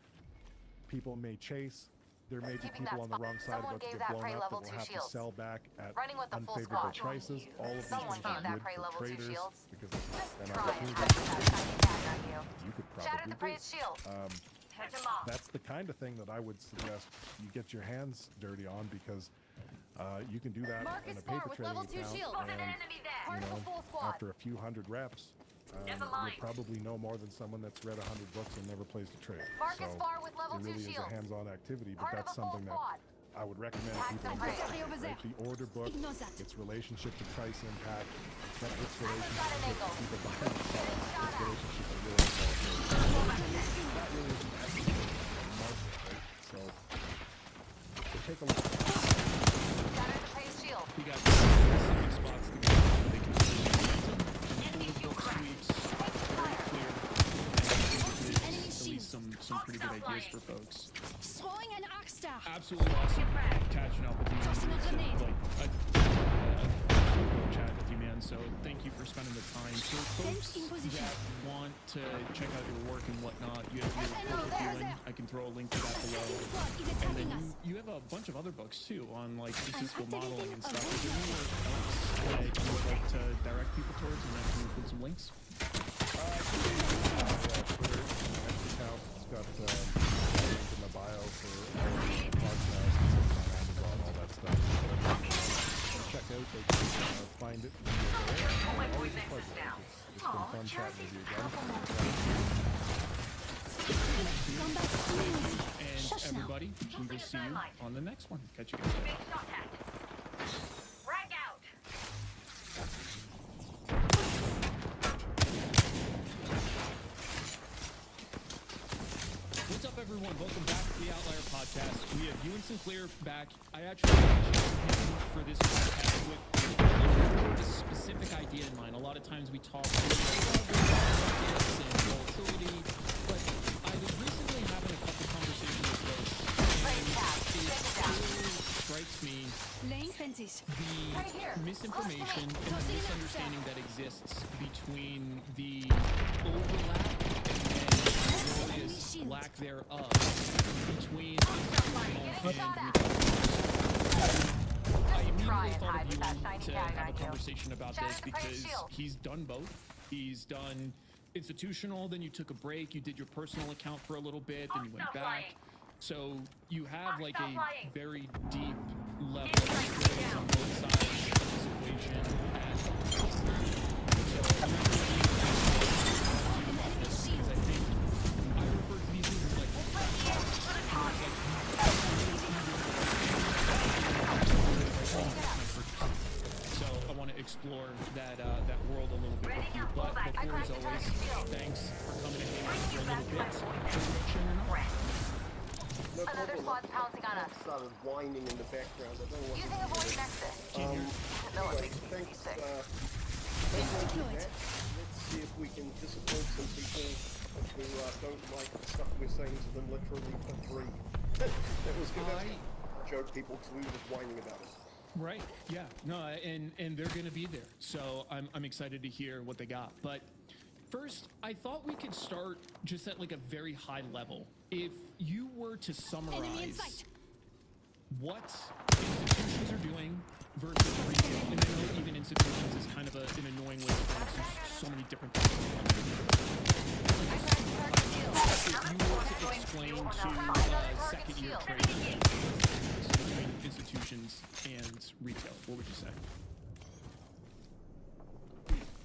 people may chase there may be Keeping people that on the wrong side Someone about to gave get that blown prey up level that 2 will have to shields. sell back at Running with the full unfavorable squad. prices. All of these Someone things are gave that good prey for level 2 traders shields. because it's an Try and opportunity have that shiny tag on you. you could Shatter the probably prey's do. shield. Catch 'em off. That's the kind of thing that I would suggest you get your hands dirty on because you can do that Marcus in a Farr paper with trading level 2 account, shield. Spotted and an enemy there. Part of a full squad. after a few hundred reps, Never you'll mind. probably know more than someone that's read 100 books and never plays the trade. Marcus So Farr with level it 2 really is a shields. hands-on activity, but Part of that's a full something that squad. I would recommend Pack people the do. prey. Over there. Right? The order book, Ignore that. its relationship to price impact, that its got an relationship angle. to people buying the product, shot its at. relationship to really important. That really is the essence of the market, right? So take a look. Shatter the prey's shield. We got specific spots to go. They can see momentum, Enemy shield book cracked. sweeps, very clear. And Enemy at shield. least some pretty good ideas for folks. Throwing an axe star. Absolutely awesome catching up with you. Tossing a It's, grenade. Chat with you, man. So thank you for spending the time. For folks in position. that want to check out your work and whatnot, you have your Hello, corporate there, dealing. there. I can throw a link to that below. Squad is And attacking then us. you have a bunch of other books too on like statistical activating modeling and a stuff. voice Is there anywhere else that you would like to direct people towards, and I can include some links? Twitter, X account. It's got a link in the bio for all the podcasts, on Amazon, all that stuff. Check out, they can find it. Always a pleasure. It's been fun chatting with you again. Combat immunity. And Shush now. everybody, we will see you on the next one. Catch you guys later. Big shot at. Frag out. What's up, everyone? Welcome back to the Outlier Podcast. We have Ewan Sinclair back. I actually chose him for this podcast with a specific idea in mind. A lot of times we talk about markets and volatility, but I was recently having a couple conversations with folks, and it still strikes me Laying fences. Right here. the misinformation and the Tossing an misunderstanding that exists between the overlap and glorious shield. lack thereof between institutional and retail. I immediately Try and thought hide of with that you shiny to tag have on a you. conversation about Shatter this the prey's because shield. he's done both. He's done institutional, then you took a break, you did your personal account for a little bit, then you went Stop back. lying. So you have like Stop a lying. very deep level Get of right experience down. on both sides of this equation. And so I'm really about this because I think I refer to these things as like so I want to explore that that world a little bit with you. But before, as always, thanks for coming in for a little bit. Introduction or not? No Another problem. squad's pouncing on us. Started whining in the background. I don't know what Using a voice nexus. Anyway, thanks. Sick. Thanks for deployed. that. Let's see if we can disappoint some people who don't like the stuff we're saying to them literally for free. That was good. That's a joke, people, because we were just whining about it. Right. Yeah. No. And they're gonna be there. So I'm excited to hear what they got. But first, I thought we could start just at like a very high level. If you were to Enemy in summarize sight. what institutions are doing versus retail, and I know even institutions is kind of an annoying way to put it. There's so many different things. If you were to explain to second-year traders between institutions and retail, what would you say?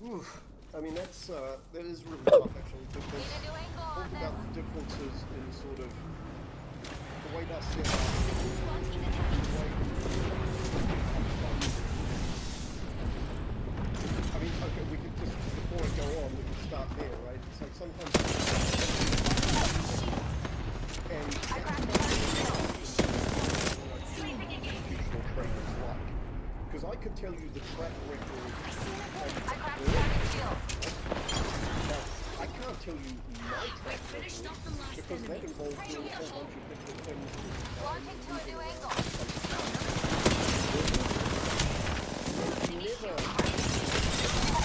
Oof. I mean, that is really tough, actually, because Need a new angle talk on about this. the differences in sort of the way they're set up. Second squad is attacking us. I mean, okay, we could just, before I go on, we could start there, right? It's like sometimes, and I cracked the target shield. institutional traders like, because I could tell you the track record I of cracked the target shield. but I can't tell you my track record because that involves doing a whole bunch of different things. Launching to a new angle. You never, I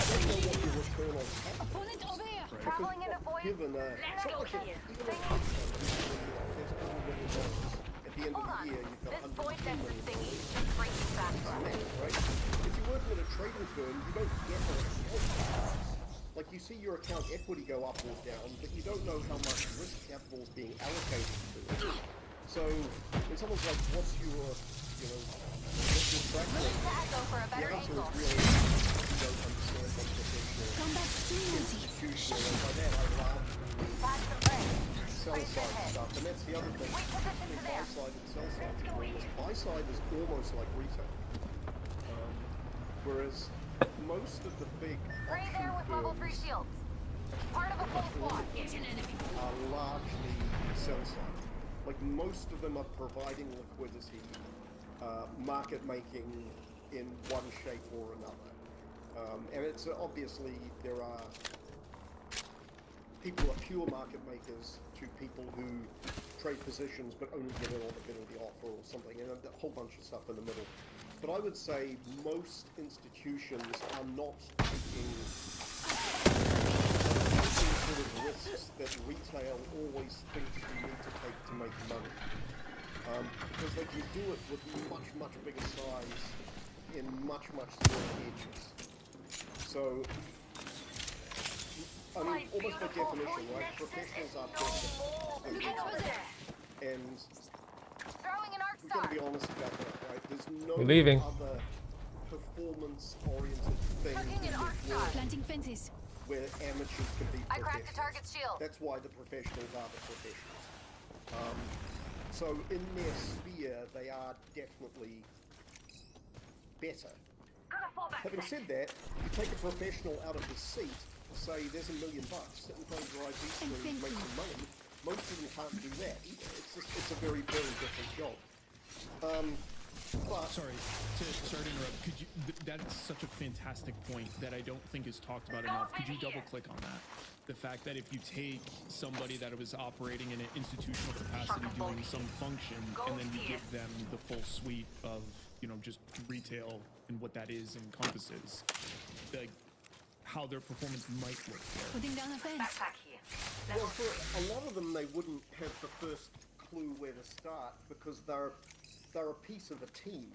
don't know what your return on capital Opponent over here. Traveling in a void. given a, Let's go here. at the end Hold of on. the year, you've got This 110 void vector million thingy dollars. is freaking fast to us. Right? If you're working at a trading firm, you don't get a result. Like, you see your account equity go up or down, but you don't know how much risk capital is being allocated to it. So, when someone's like, what's your track We need record? to echo for a The better answer angle. is really, you don't understand what professional Combat too easy. institutional, and by that I largely Pass some break. sell side stuff, and that's the other thing. Wait, position to Between there. buy side and sell side is enormous. Buy side is almost like retail. Whereas most of the big Right there with level 3 firms shields. Part of a full squad. are largely sell side. Like, most of them are providing liquidity, market making in one shape or another. And it's obviously there are people who are pure market makers to people who trade positions but only get it on the middle of the offer or something, and a whole bunch of stuff in the middle. But I would say most institutions are not taking sort of risks that retail always thinks you need to take to make money. Because they can do it with much bigger size in much smaller edges. So, I mean, almost by definition, right? Professionals are better than retail. And Throwing an arc we've got to be star. honest about that, right? There's no We're leaving. other performance-oriented thing Cooking in an arc this star. world Planting fences. where amateurs can be I cracked the professionals. target's shield. That's why the professionals are the professionals. So in their sphere, they are definitely better. Gonna fall back. Having said that, you take a professional out of his seat, say there's $1 million, sit and play your IP streams, make some money. Most of them can't do that either. It's a very different job. But Sorry to interrupt. Could you? That's such a fantastic point that I don't think is talked about enough. Could you double click on that? The fact that if you take somebody that was operating in an institutional capacity doing some function, and then you give them the full suite of just retail and what that is encompasses, like how their performance might look there. Putting down a fence. Backpack here. well, for a lot of them, they wouldn't have the first clue where to start because they're a piece of a team,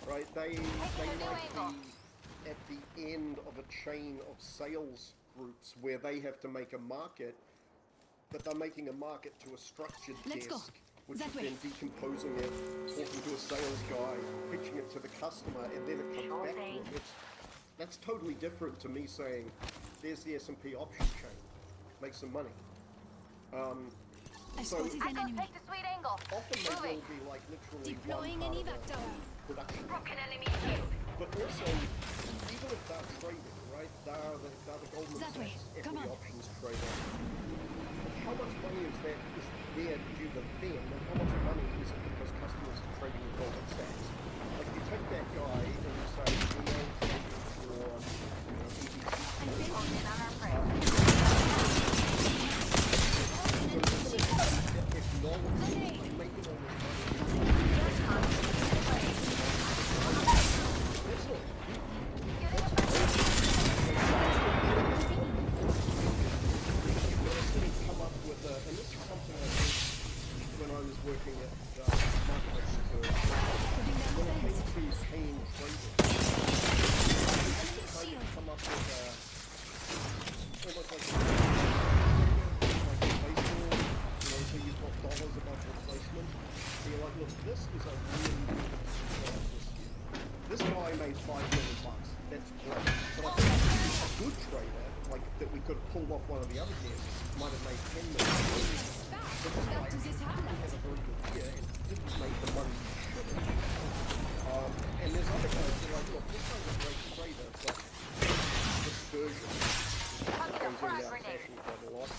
right? They might be at the end of a chain of sales groups where they have to make a market, but they're making a market to a structured Let's go. desk, which That is way. then decomposing it, talking to a sales guy, pitching it to the customer, and then it comes back to them. That's totally different to me saying, there's the S&P option chain, make some money. I So spotted I an don't enemy. take the sweet angle. often they Moving. will be like literally Deploying one an part evac of tower. a production. Broken enemy shield. But also, even if they're trading, right, they're the Goldman That way. Sachs Come equity on. options trader. How much money is there due to them, and how much money is it because customers are trading with Goldman Sachs? Like, you take that guy and you say, we know for EBC. Hone in on our prey. So even if knowledge is making all this money, that's not come up with a, and this is something I did when I was working at marketing firm. When it came to paying traders, I used to kind of come up with a almost like baseball, so you've got dollars above replacement. So you're like, look, this is a really good job this year. This guy made $5 million. That's great. But I think a good trader, like that we could have pulled off one of the other desks, might have made $10 million. But this guy didn't have a very good year and didn't make the money he should have. And there's other guys who are like, look, this guy's a great trader, but dispersion Hugging a goes in frag that grenade. fashion quite a lot.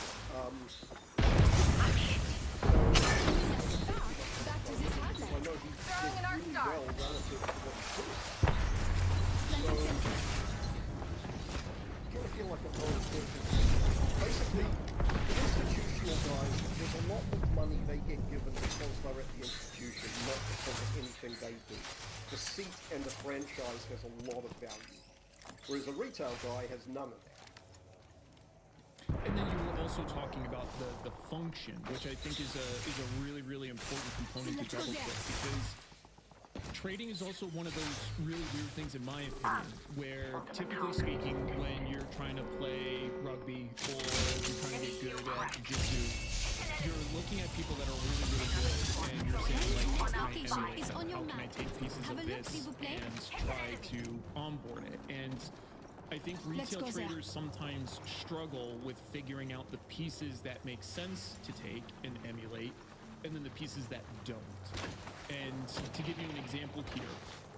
Back to this I hardline. know he Throwing did an arc really star. well relative to what he could. Planting fences. Kind of feel like a whole person. Basically, the institutional guys, there's a lot of money they get given because they're at the institution, not because of anything they do. The seat and the franchise has a lot of value, whereas a retail guy has none of that. And then you were also talking about the function, which I think is a really, really important component to double click, because trading is also one of those really weird things, in my opinion, where typically speaking, when you're trying to play rugby or you're trying to get good at jiu-jitsu, you're looking at people that are really, really good, and you're saying, like, how can I emulate them? How can I take pieces of this and try to onboard it? And I think retail traders sometimes struggle with figuring out the pieces that make sense to take and emulate, and then the pieces that don't. And to give you an example here,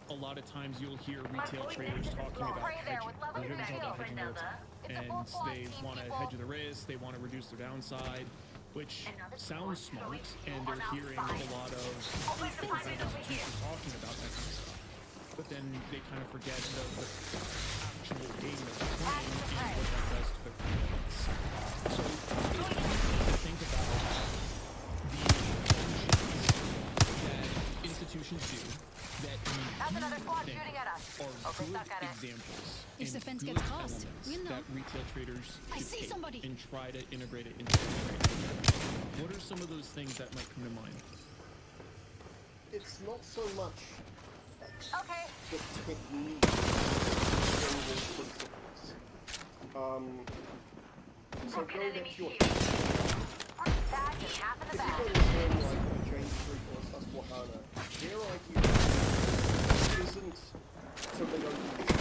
a lot of times you'll hear retail traders talking about hedging. You'll hear them talk about hedging all the time. And they want to hedge the risk, they want to reduce their downside, which sounds smart, and they're hearing a lot of different institutions talking about that kind of stuff. But then they kind of forget the actual game that they're playing and what that does to their performance. So think about the functions that institutions do that That's another squad think shooting at us. are Hope they good suck at it. examples If the and fence good gets crossed, elements we'll know. that retail traders I should see take somebody. and try to integrate it into their trading. What are some of those things that might come to mind? It's not so much Okay. the technique, general principles. So go back to your Baggy, half in the if you bag. go to turn like a James Street or a Susquehanna, their idea isn't so they don't do shit.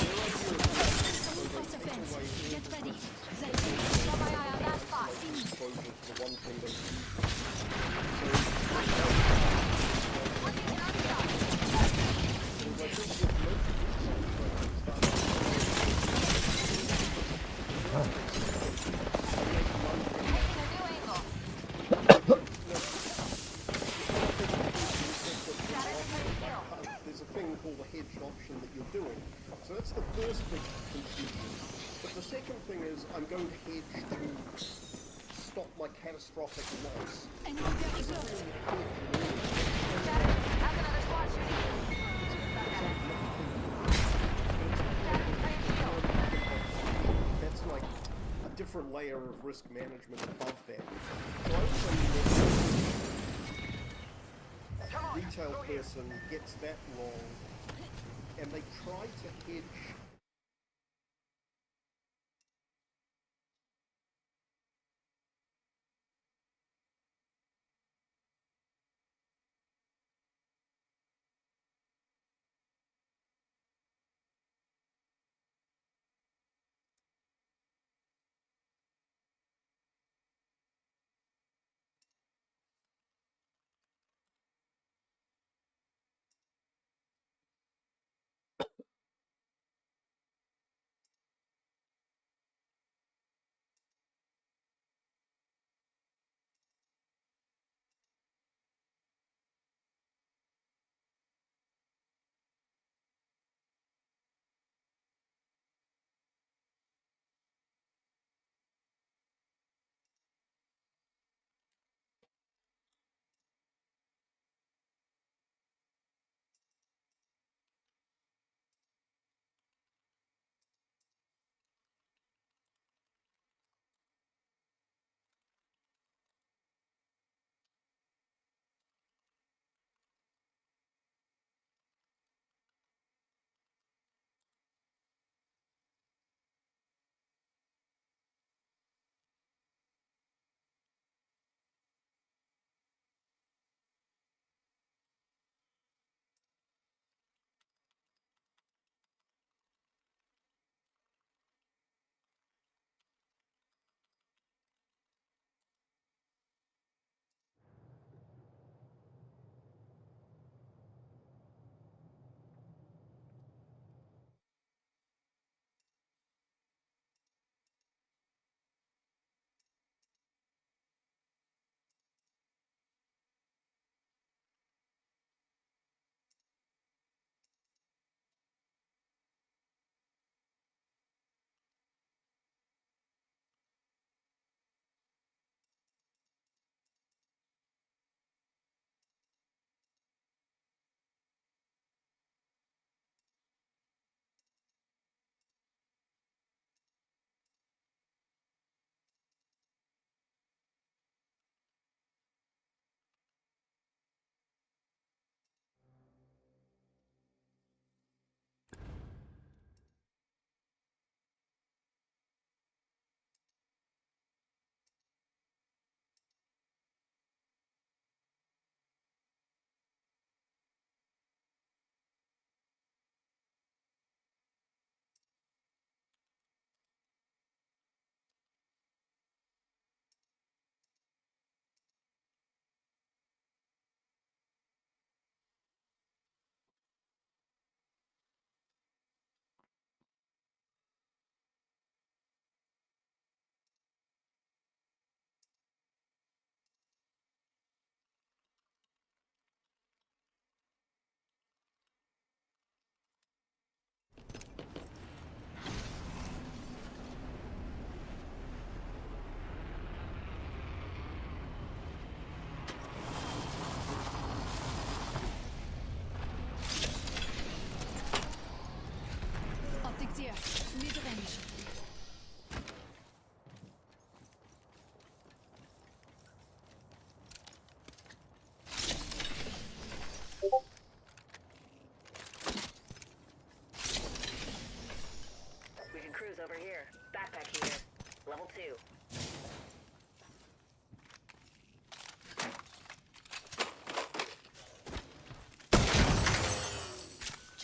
Their idea is so Someone they cross the take fence. away all Get the ready. Got my eye on that spot. exposure to the one thing they do. So I think with most Taking a new angle. there's a thing called a hedged option that you're doing. So that's the first big confusion. But the second thing is I'm going to hedge to stop my catastrophic loss. Enemy very close. That's another squad shooting. That's like a different layer of risk management above that. So I also mean that retail person gets that wrong, and they try to hedge.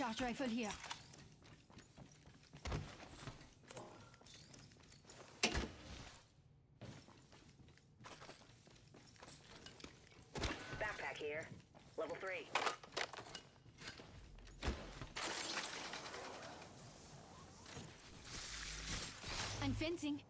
Assault rifle here. Backpack here. Level 3. I'm fencing.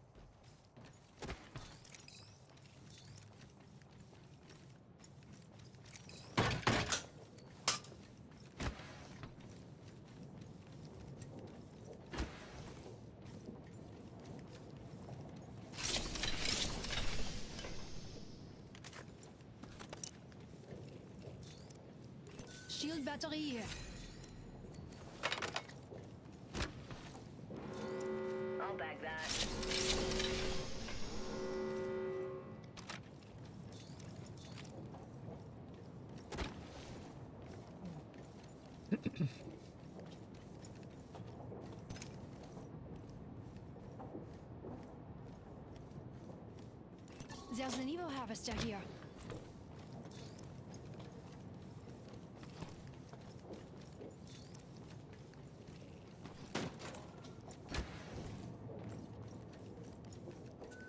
Shield battery here. I'll bag that. There's an Evo harvester here.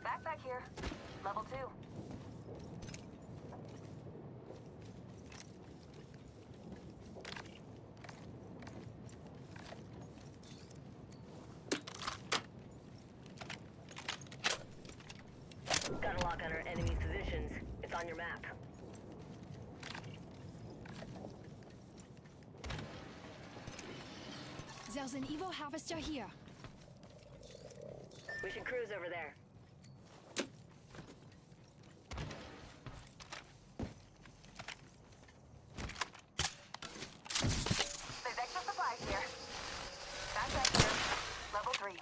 Backpack here. Level 2. Got a lock on our enemy's positions. It's on your map. There's an Evo harvester here. We should cruise over there. There's extra supplies here. Backpack here. Level 3.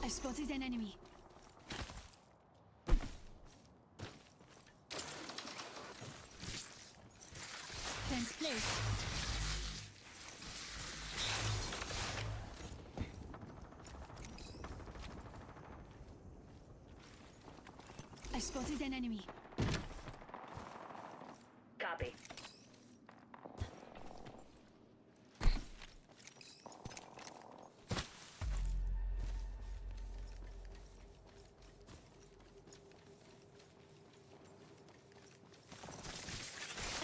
I spotted an enemy. Fence placed. I spotted an enemy. Copy.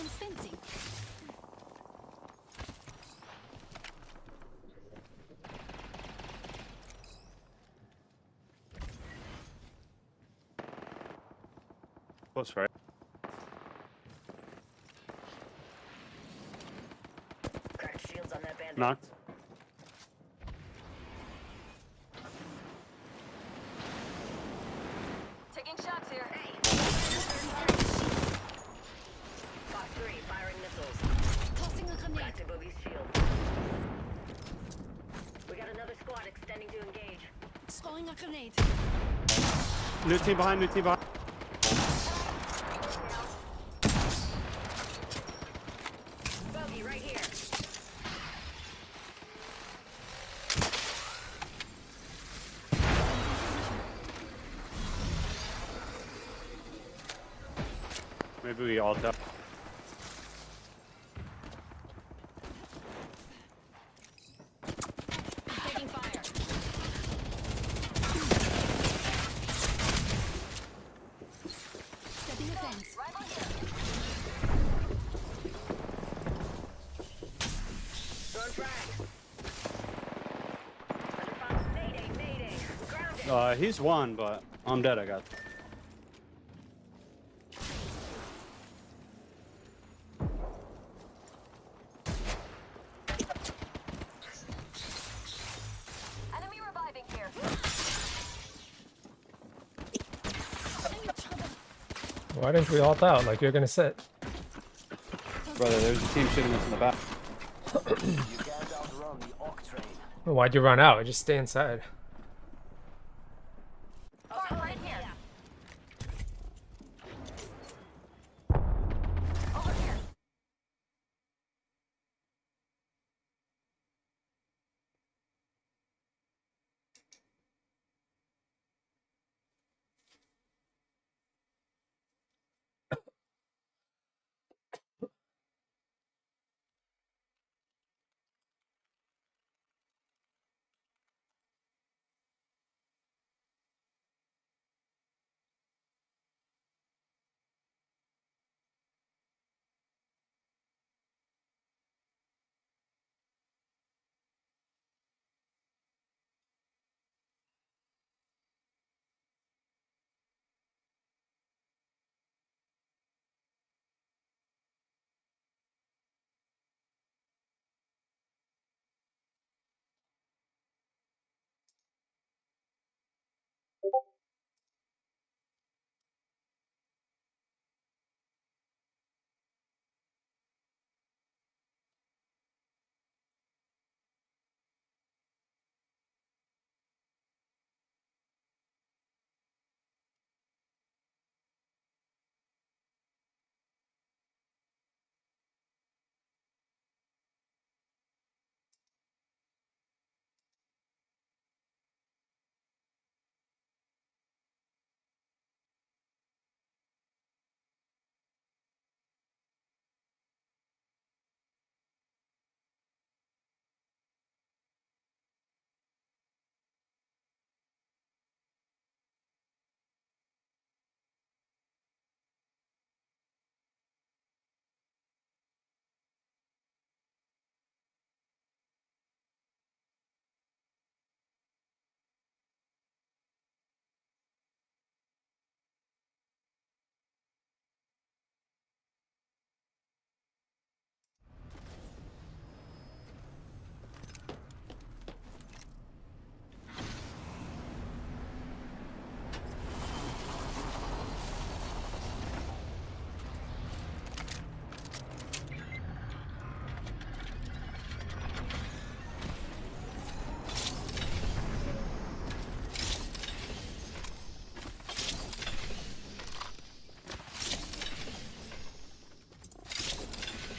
I'm fencing. Close, right? Cracked shields on that bandit. Knocked. Taking shots here. Hey! Fox 3, firing missiles. Tossing a grenade. Cracked a Bobby's shield. We got another squad extending to engage. Throwing a grenade. New team behind, new team behind. Bogey right here. Maybe we all die. Taking fire. Setting a fence. Rival here. Throwing frag. Under fire. Mayday, mayday. Grounded. He's one, but I'm dead, I got. Enemy reviving here. Why didn't we halt out like you're gonna sit? Brother, there's a team shooting us in the back. You can't outrun the Orc train. Well, why'd you run out? Just stay inside. Okay, right here. Over here.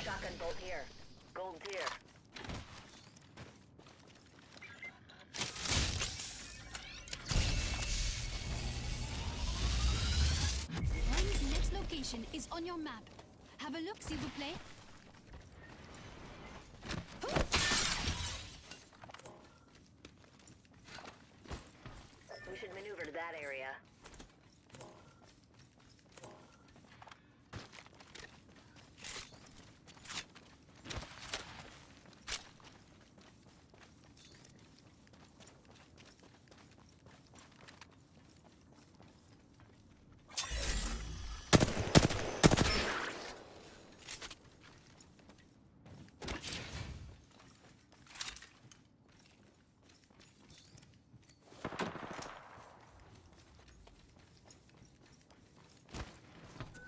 Shotgun bolt here. Gold here. Ring's next location is on your map. Have a look, s'il vous plaît. We should maneuver to that area.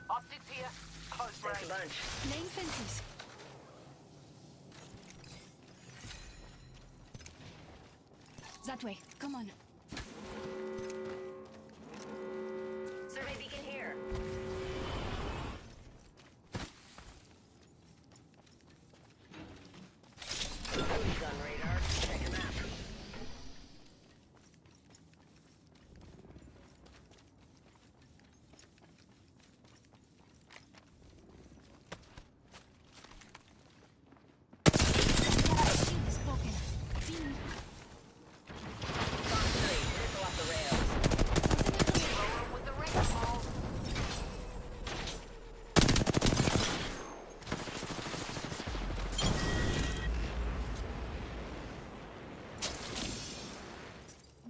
Optics here. Close Thanks a range. bunch. Laying fences. That way. Come on. Survey beacon here. Boots on radar. Check a map. Shield is broken. Team. Box 3. Missile off the rails. With the ring ball.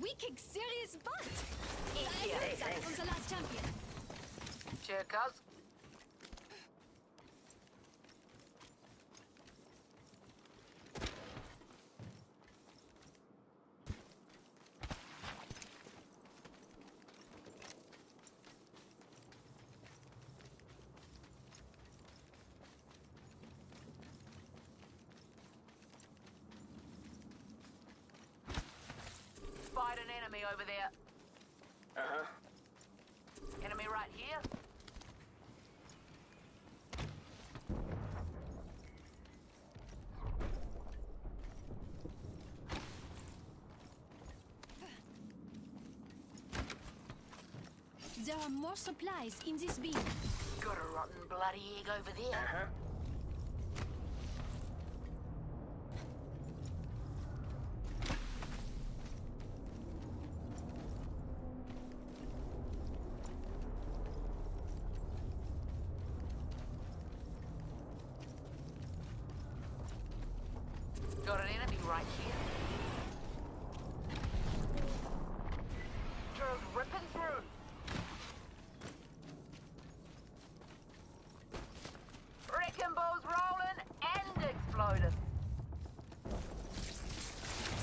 We kick serious butt. I Yeah, learned that thanks. from the last champion. Cheer, cuz. enemy over there. Uh-huh. Enemy right here. There are more supplies in this bin. Got a rotten bloody egg over there. Uh-huh. Got an enemy right here. Drone's ripping through. Wrecking balls rolling and exploding.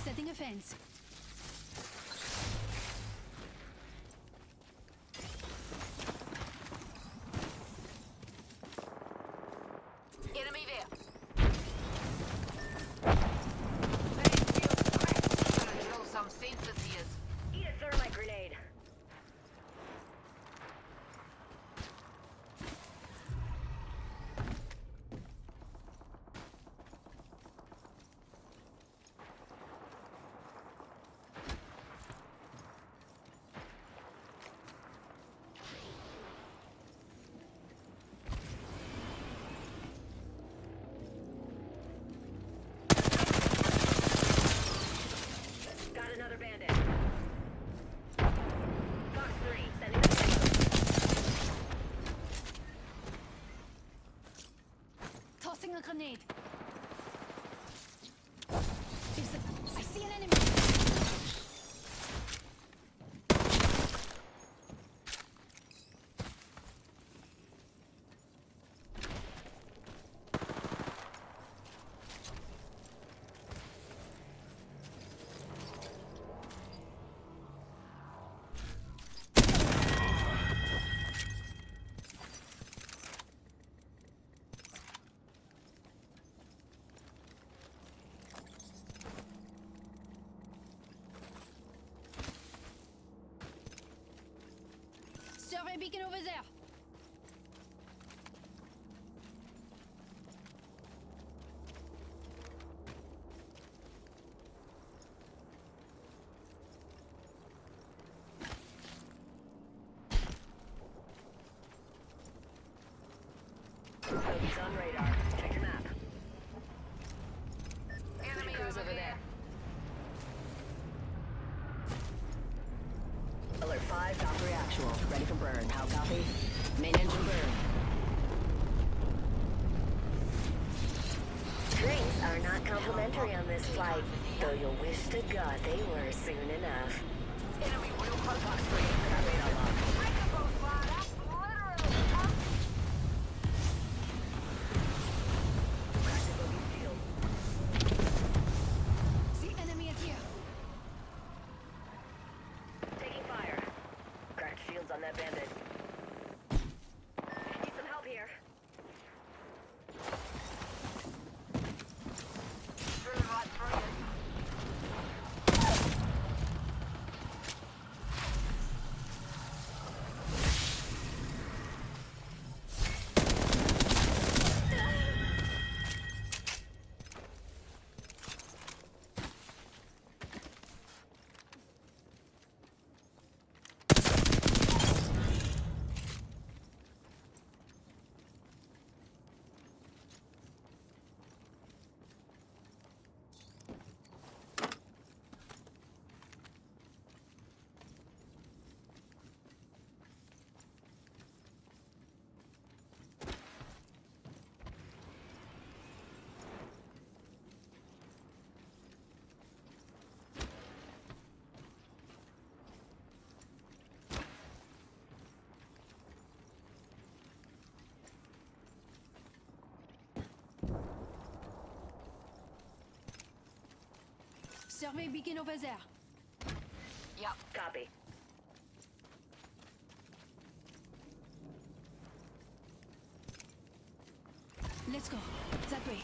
Setting a fence. Enemy there. Gotta drill some sensors here. Eat a thermite grenade. Got another bandit. Fox 3, sending the Tossing a grenade. I see an enemy. Survey beacon over there. He's on radar. Check your map. Enemy over there. Alert 5, Valkyrie actual. Ready for burn. How copy? Main engine burn. Drinks are not complimentary on this flight, though you'll wish to God they were soon enough. Enemy real close. Fox 3, got radar lock. The enemy is here. Taking fire. Cracked shields on that bandit. Need some help here. Drilling right through you. Survey beacon over there. Yep, copy. Let's go. That way.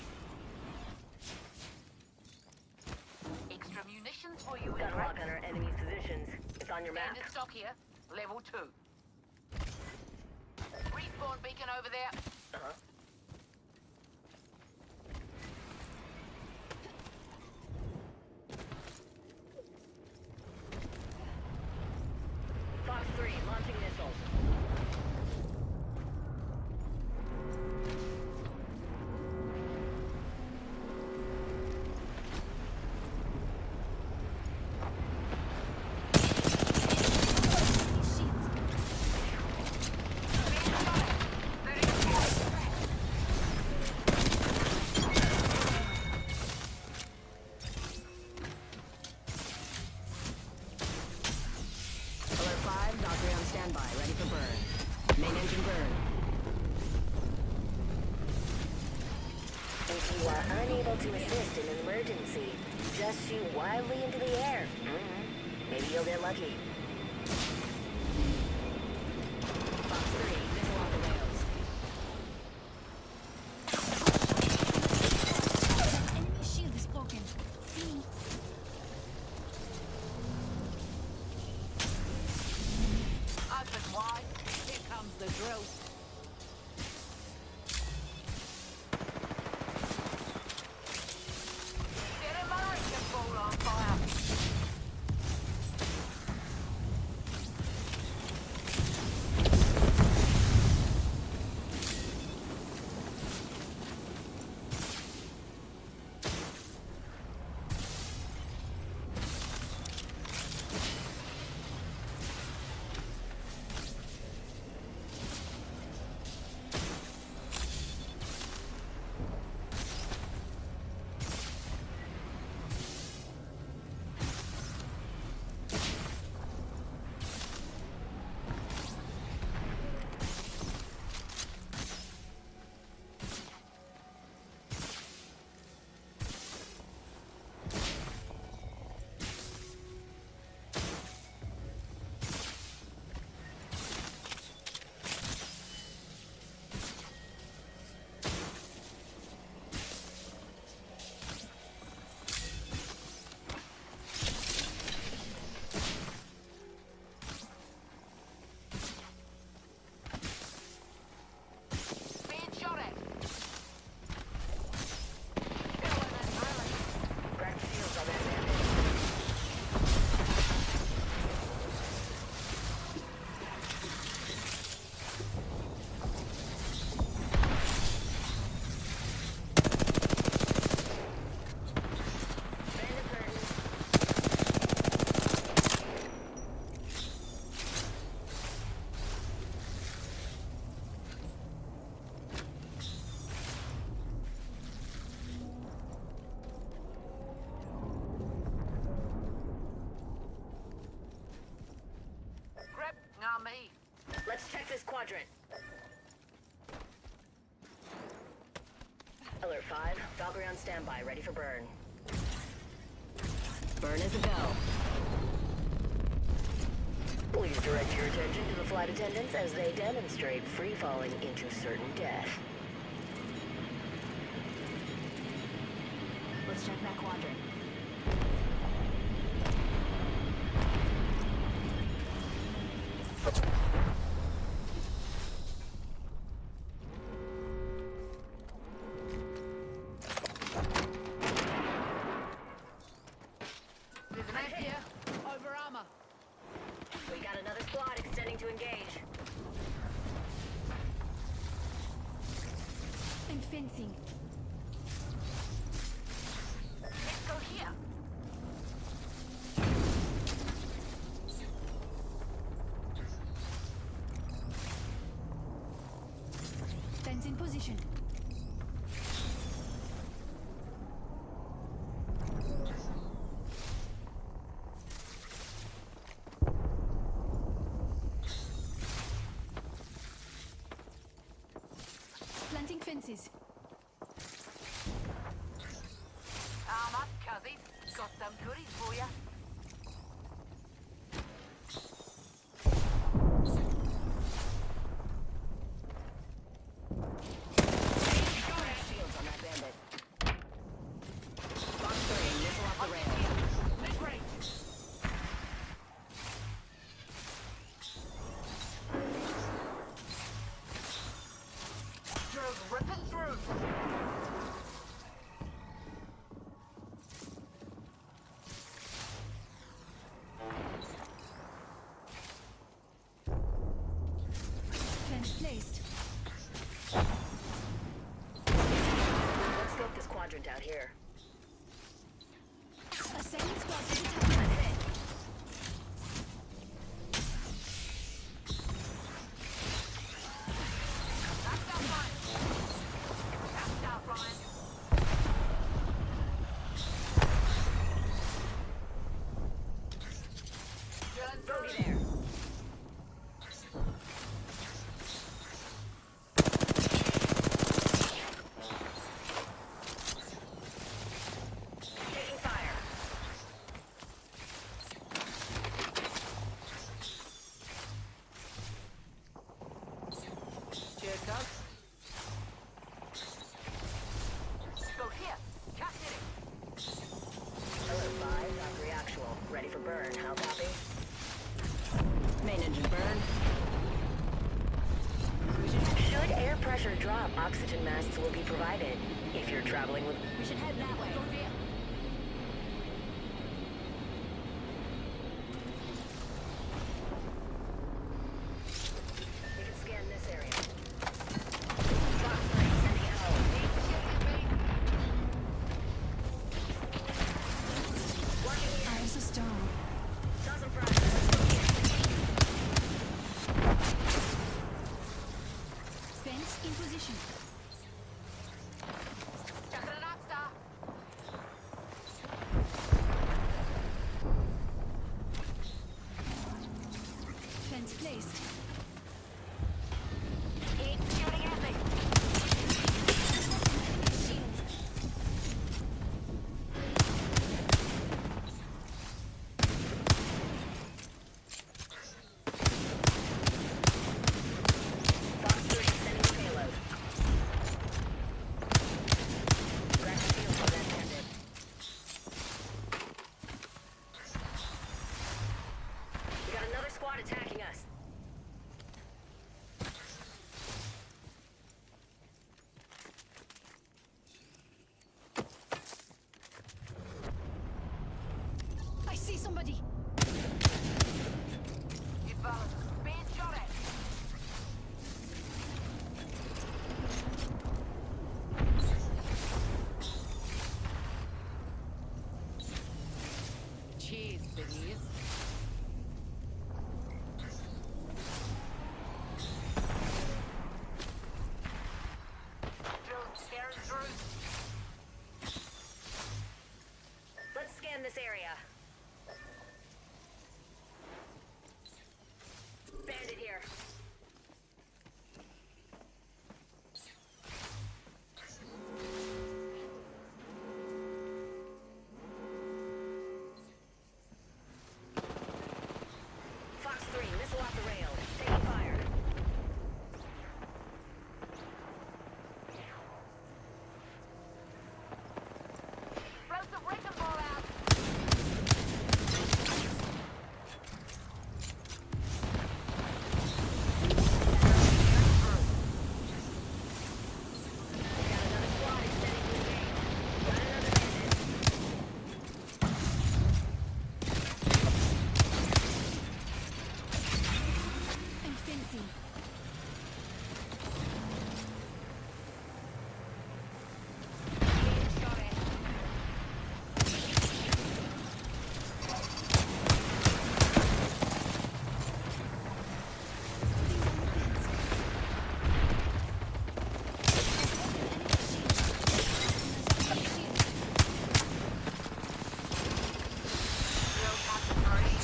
Extra munitions for you. Got a lock on our enemy's positions. It's on your map. Standard stock here. Level 2. Respawn beacon over there. Uh-huh. Fox 3, launching missiles. Alert 5, Valkyrie on standby, ready for burn. Main engine burn. If you are unable to assist in an emergency, just shoot wildly into the air. Maybe you'll get lucky. Fox 3, missile off the rails. Enemy shield is broken. See? Open wide. Here comes the drill. Demolition ball on fire. Being shot at. Killing and drilling. Crack the shields on that bandit. Bandit burn. Grab. Nah, me. Let's check this quadrant. Alert 5, Valkyrie on standby, ready for burn. Burn is a go. Please direct your attention to the flight attendants as they demonstrate free falling into certain death. Let's check that quadrant. There's an ant here. Over armor. We got another squad extending to engage. And fencing. Let's go here. Fence in position. Planting fences. Arm up, cuzzies. Got some goodies for ya. Shields on that bandit. Fox 3, missile off the rails. Mid-range. here. A second squad is attacking. That's it. That's that one. That's that one. Bogey there. Taking fire. Jacob. Go here. Cast it. Hello, 5. Valkyrie actual. Ready for burn. How copy? Main engine burn. Should air pressure drop, oxygen masks will be provided. If you're traveling with... We should head that way. Go there. We can scan this area. Fox 3, sending it home. Working here. Eyes are strong. Saw some progress. Fence in position. Chakranasta. Fence placed. Keep shooting at me. Shield. Fox 3, sending the payload. Grab the shield for that bandit. We got another squad attacking us. I see somebody. Invalid. Being shot at. Cheers, please. Scaring through. Let's scan this area. Bandit here. Fox 3, missile off the rail. Taking fire. Explosive wrecking ball out. We got another squad extending the game. Got another bandit. And fencing. Being shot at. Putting down the fence. Enemy shield. Real Captain Marine.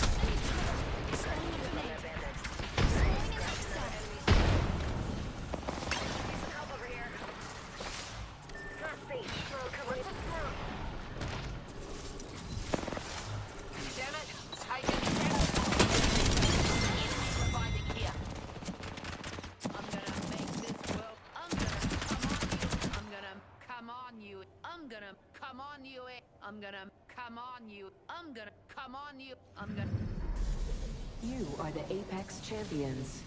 Destroying a grenade. Bandits. Destroying an hostile. Need some help over here. It's not safe. Cover it. Damn it. I just enemies reviving here. I'm gonna make this world. I'm gonna come on you. I'm gonna come on you. I'm gonna come on you. I'm gonna come on you. I'm gonna come on you. I'm gonna. You are the Apex Champions.